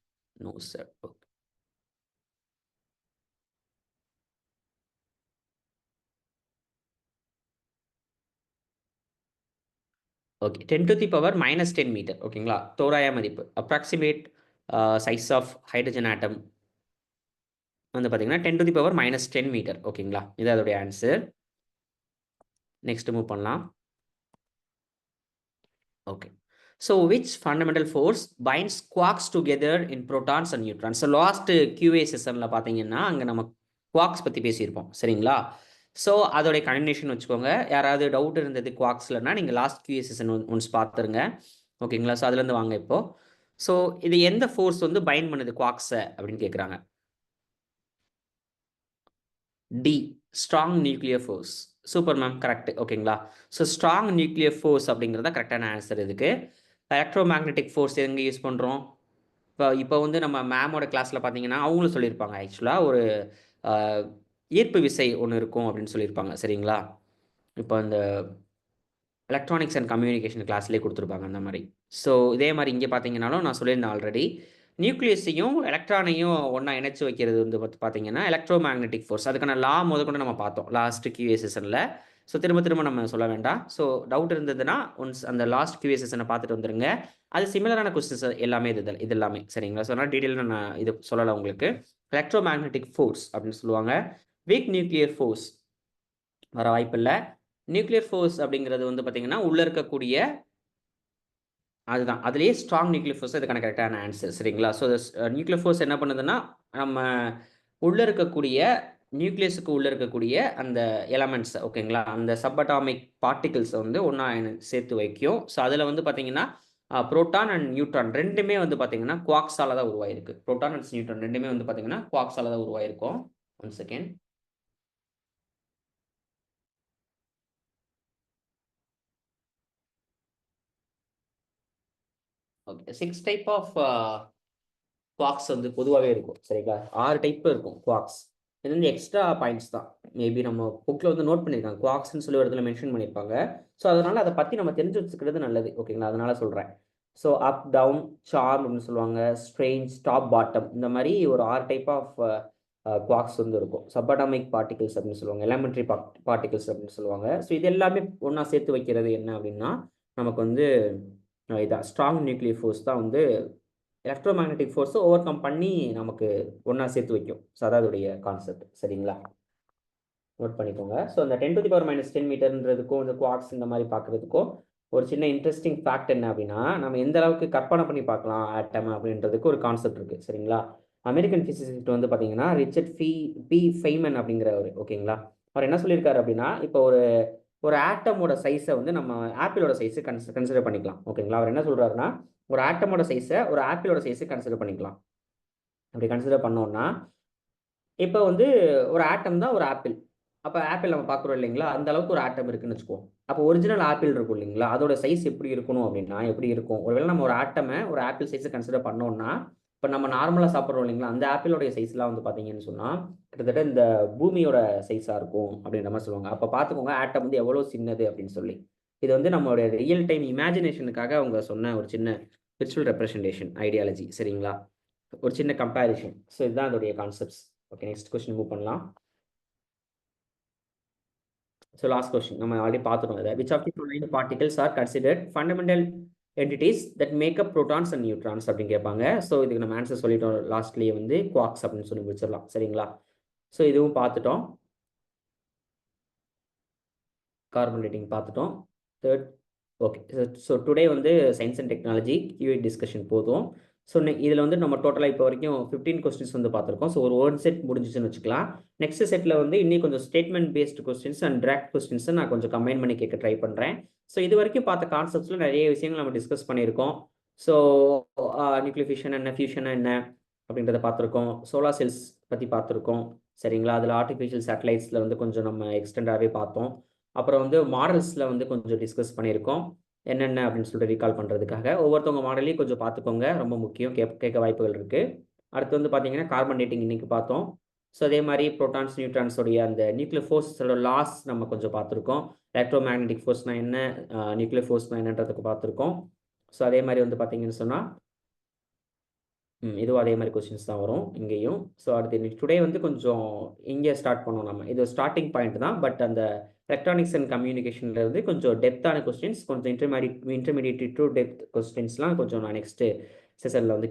No sir. Okay okay 10⁻⁻10 metre ஓகேங்களா? தோராய மதிப்பு approximate size of hydrogen atom வந்து பார்த்தீங்கன்னா 10⁻⁻10 மீட்டர் ஓகேங்களா? இது அதோடைய ஆன்சர். நெக்ஸ்ட் மூவ் பண்ணலாம். Okay so which fundamental force binds quarks together in protons and neutrons? So last QA செஷனில் பார்த்தீங்கன்னா அங்கே நம்ம குவாக்ஸ் பற்றி பேசியிருப்போம் சரிங்களா? ஸோ அதோடைய கண்டினியூஷன் வச்சுக்கோங்க. யாராவது டவுட் இருந்தது குவாக்ஸ்லன்னா நீங்கள் லாஸ்ட் QA செஷன் ஒன்ஸ் பார்த்துருங்க ஓகேங்களா? ஸோ அதுலேருந்து வாங்க இப்போ. ஸோ இது எந்த ஃபோர்ஸ் வந்து பைண்ட் பண்ணுது குவாக்ஸை அப்படின்னு கேட்குறாங்க. The strong nuclear force. Super ma'am correct ஓகேங்களா? ஸோ ஸ்ட்ராங் நியூக்ளியர் ஃபோர்ஸ் அப்படிங்கிறத கரெக்டான ஆன்சர். இதுக்கு எலக்ட்ரோ மேக்னெட்டிக் ஃபோர்ஸ் எங்கே யூஸ் பண்ணுறோம்? இப்போ வந்து நம்ம மேமோட கிளாஸில் பார்த்தீங்கன்னா அவங்களும் சொல்லியிருப்பாங்க. ஆக்சுவலாக ஒரு ஈர்ப்பு விசை ஒன்று இருக்கும் அப்படின்னு சொல்லியிருப்பாங்க சரிங்களா? இப்போ இந்த எலக்ட்ரானிக்ஸ் அண்ட் கம்யூனிகேஷன் கிளாஸ்லேயே கொடுத்துருப்பாங்க அந்த மாதிரி. ஸோ இதே மாதிரி இங்கே பார்த்தீங்கன்னாலும் நான் சொல்லியிருந்தேன் ஆல்ரெடி, நியூக்ளியஸையும் எலக்ட்ரானையும் ஒன்றா இணைச்சு வைக்கிறது வந்து பார்த்தீங்கன்னா எலக்ட்ரோ மேக்னெட்டிக் ஃபோர்ஸ். அதுக்கான லா முதற்கொண்டு நம்ம பார்த்தோம் லாஸ்ட் QA செஷனில். ஸோ திரும்ப நம்ம சொல்ல வேண்டாம். ஸோ டவுட் இருந்ததுன்னா ஒன்ஸ் அந்த லாஸ்ட் QA செஷனை பார்த்துட்டு வந்துருங்க. அது சிமிலரான கொஸ்டின்ஸ் எல்லாமே இது எல்லாமே சரிங்களா. ஸோ அதனால் டீட்டெயிலாக நான் இது சொல்லலை உங்களுக்கு. எலக்ட்ரோ மேக்னெட்டிக் ஃபோர்ஸ் அப்படின்னு சொல்லுவாங்க. வீக் நியூக்ளியர் ஃபோர்ஸ் வர வாய்ப்பில்லை. நியூக்ளியர் ஃபோர்ஸ் அப்படிங்கிறது வந்து பார்த்தீங்கன்னா உள்ளே இருக்கக்கூடிய அதுதான், அதுலேயே ஸ்ட்ராங் நியூக்ளியர் ஃபோர்ஸ் இதுக்கான கரெக்டான ஆன்சர் சரிங்களா. ஸோ நியூக்ளியர் ஃபோர்ஸ் என்ன பண்ணுதுன்னா நம்ம உள்ளே இருக்கக்கூடிய நியூக்ளியஸுக்கு உள்ளே இருக்கக்கூடிய அந்த எலமெண்ட்ஸ் ஓகேங்களா, அந்த சப்அட்டாமிக் பார்ட்டிகிள்ஸை வந்து ஒன்றா சேர்த்து வைக்கும். ஸோ அதில் வந்து பார்த்தீங்கன்னா புரோட்டான் அண்ட் நியூட்ரான் ரெண்டுமே வந்து பார்த்தீங்கன்னா குவாக்ஸால தான் உருவாயிருக்கு. புரோட்டான் அண்ட் நியூட்ரான் ரெண்டுமே வந்து பார்த்தீங்கன்னா குவாக்ஸால தான் உருவாயிருக்கும். 1 second. Okay, 6 type of quarks வந்து பொதுவாகவே இருக்கும் சரிங்களா. 6 டைப் இருக்கும் குவாக்ஸ். இது வந்து எக்ஸ்ட்ரா பாயிண்ட்ஸ் தான். மேபி நம்ம புக்கில் வந்து நோட் பண்ணியிருக்காங்க, குவாக்ஸ்ன்னு சொல்லி ஒரு இடத்துல மென்ஷன் பண்ணியிருப்பாங்க. ஸோ அதனால் அதை பற்றி நம்ம தெரிஞ்சு வச்சுக்கிறது நல்லது ஓகேங்களா. அதனால சொல்கிறேன். ஸோ அப், டவுன், சார்ம் அப்படின்னு சொல்லுவாங்க, ஸ்ட்ரெயின்ஸ், டாப், பாட்டம், இந்த மாதிரி ஒரு 6 டைப் ஆஃப் குவாக்ஸ் வந்து இருக்கும். சப்அட்டாமிக் பார்ட்டிகிள்ஸ் அப்படின்னு சொல்லுவாங்க, எலமெண்ட்ரி பார்ட்டிகிள்ஸ் அப்படின்னு சொல்லுவாங்க. ஸோ இது எல்லாமே ஒன்றா சேர்த்து வைக்கிறது என்ன அப்படின்னா நமக்கு வந்து இதான் ஸ்ட்ராங் நியூக்ளியர் ஃபோர்ஸ் தான் வந்து எலக்ட்ரோ மேக்னெட்டிக் ஃபோர்ஸை ஓவர் கம் பண்ணி நமக்கு ஒன்றா சேர்த்து வைக்கும். ஸோ அதோடைய கான்செப்ட் சரிங்களா, நோட் பண்ணிக்கோங்க. ஸோ அந்த 10⁻⁻10 மீட்டர்ன்றதுக்கும் இந்த குவாக்ஸ் இந்த மாதிரி பார்க்குறதுக்கும் ஒரு சின்ன இன்ட்ரெஸ்டிங் ஃபேக்ட் என்ன அப்படின்னா, நம்ம எந்த அளவுக்கு கற்பனை பண்ணி பார்க்கலாம் ஆட்டம் அப்படின்றதுக்கு ஒரு கான்செப்ட் இருக்குது சரிங்களா. அமெரிக்கன் ஃபிசிசிஸ்ட் வந்து பார்த்தீங்கன்னா ரிச்சர்ட் பி ஃபெய்மன் அப்படிங்கிறவர் ஓகேங்களா. அவர் என்ன சொல்லியிருக்காரு அப்படின்னா, இப்போ ஒரு ஆட்டமோட சைஸை வந்து நம்ம ஆப்பிளோட சைஸை கன்சிடர் பண்ணிக்கலாம் ஓகேங்களா. அவர் என்ன சொல்கிறாருன்னா, ஒரு ஆட்டமோட சைஸை ஒரு ஆப்பிளோட சைஸை கன்சிடர் பண்ணிக்கலாம். அப்படி கன்சிடர் பண்ணோம்னா இப்போ வந்து ஒரு ஆட்டம் தான் ஒரு ஆப்பிள். அப்போ ஆப்பிள் நம்ம பார்க்குறோம் இல்லைங்களா, அந்த அளவுக்கு ஒரு ஆட்டம் இருக்குன்னு வச்சுக்கோம். அப்போ ஒரிஜினல் ஆப்பிள் இருக்கும் இல்லைங்களா, அதோட சைஸ் எப்படி இருக்கணும் அப்படின்னா எப்படி இருக்கும், ஒருவேளை நம்ம ஒரு ஆட்டமை ஒரு ஆப்பிள் சைஸை கன்சிடர் பண்ணோம்னா, இப்போ நம்ம நார்மலாக சாப்பிட்றோம் இல்லைங்களா, அந்த ஆப்பிளோடைய சைஸ்லாம் வந்து பார்த்தீங்கன்னு சொன்னால் கிட்டத்தட்ட இந்த பூமியோட சைஸாக இருக்கும் அப்படின்ற மாதிரி சொல்லுவாங்க. அப்போ பார்த்துக்கோங்க ஆட்டம் வந்து எவ்வளோ சின்னது அப்படின்னு சொல்லி. இது வந்து நம்மளுடைய ரியல் டைம் இமேஜினேஷனுக்காக அவங்க சொன்ன ஒரு சின்ன விர்ச்சுவல் ரெப்ரசன்டேஷன் ஐடியாலஜி சரிங்களா, ஒரு சின்ன கம்பேரிஷன். ஸோ இதுதான் அதோடைய concepts. Okay, next question move பண்ணலாம். ஸோ லாஸ்ட் கொஸ்டின் நம்ம ஆல்ரெடி பார்த்துட்டோம் இதை. Which of the following particles are considered fundamental entities that make up protons and neutrons அப்படின்னு கேட்பாங்க. ஸோ இதுக்கு நம்ம ஆன்சர் சொல்லிட்டோம் லாஸ்ட்லேயே வந்து குவாக்ஸ் அப்படின்னு சொல்லி முடிச்சிடலாம் சரிங்களா. ஸோ இதுவும் பார்த்துட்டோம், கார்பன் டேட்டிங் பார்த்துட்டோம். Third okay. ஸோ டுடே வந்து science and technology QA discussion போதும். ஸோ இதில் வந்து நம்ம டோட்டலாக இப்போ வரைக்கும் 15 கொஸ்டின்ஸ் வந்து பார்த்துருக்கோம். ஸோ ஒரு செட் முடிஞ்சிச்சுன்னு வச்சுக்கலாம். நெக்ஸ்ட் செட்டில் வந்து இன்னும் கொஞ்சம் statement based questions and direct கொஸ்டின்ஸை நான் கொஞ்சம் கம்பைன் பண்ணி கேட்க ட்ரை பண்ணுறேன். ஸோ இது வரைக்கும் பார்த்த கான்செப்ட்ஸில் நிறைய விஷயங்கள் நம்ம டிஸ்கஸ் பண்ணியிருக்கோம். ஸோ நியூக்ளியர் ஃபியூஷன் என்ன, ஃபியூஷன் என்ன அப்படின்றத பார்த்துருக்கோம். சோலார் செல்ஸ் பற்றி பார்த்துருக்கோம் சரிங்களா. அதில் ஆர்டிஃபிஷியல் சேட்டலைட்ஸில் வந்து கொஞ்சம் நம்ம எக்ஸ்டெண்டாகவே பார்த்தோம். அப்புறம் வந்து மாடல்ஸில் வந்து கொஞ்சம் டிஸ்கஸ் பண்ணியிருக்கோம் என்னென்ன அப்படின்னு சொல்லிட்டு ரீகால் பண்ணுறதுக்காக. ஒவ்வொருத்தவங்க மாடலையும் கொஞ்சம் பார்த்துக்கோங்க, ரொம்ப முக்கியம், கேட்க வாய்ப்புகள் இருக்குது. அடுத்து வந்து பார்த்தீங்கன்னா கார்பன் டேட்டிங் இன்றைக்கி பார்த்தோம். ஸோ அதே மாதிரி புரோட்டான்ஸ் நியூட்ரான்ஸோடைய அந்த நியூக்ளியர் ஃபோர்ஸோட லாஸ் நம்ம கொஞ்சம் பார்த்துருக்கோம். எலக்ட்ரோ மேக்னெட்டிக் ஃபோர்ஸ்னால் என்ன, நியூக்ளியர் ஃபோர்ஸ்னால் என்னன்றதுக்கு பார்த்துருக்கோம். ஸோ அதே மாதிரி வந்து பார்த்தீங்கன்னு சொன்னால் இதுவும் அதே மாதிரி கொஸ்டின்ஸ் தான் வரும் இங்கேயும். ஸோ அடுத்து டுடே வந்து கொஞ்சம் இங்கே ஸ்டார்ட் பண்ணோம் நம்ம. இது ஸ்டார்டிங் பாயிண்ட் தான், பட் அந்த எலக்ட்ரானிக்ஸ் அண்ட் கம்யூனிகேஷனில் இருந்து கொஞ்சம் டெப்த்தான கொஸ்டின்ஸ், கொஞ்சம் இன்டர்மீடியட் டு டெப்த் கொஸ்டின்ஸ்லாம் கொஞ்சம் நான் நெக்ஸ்ட்டு செஷனில் வந்து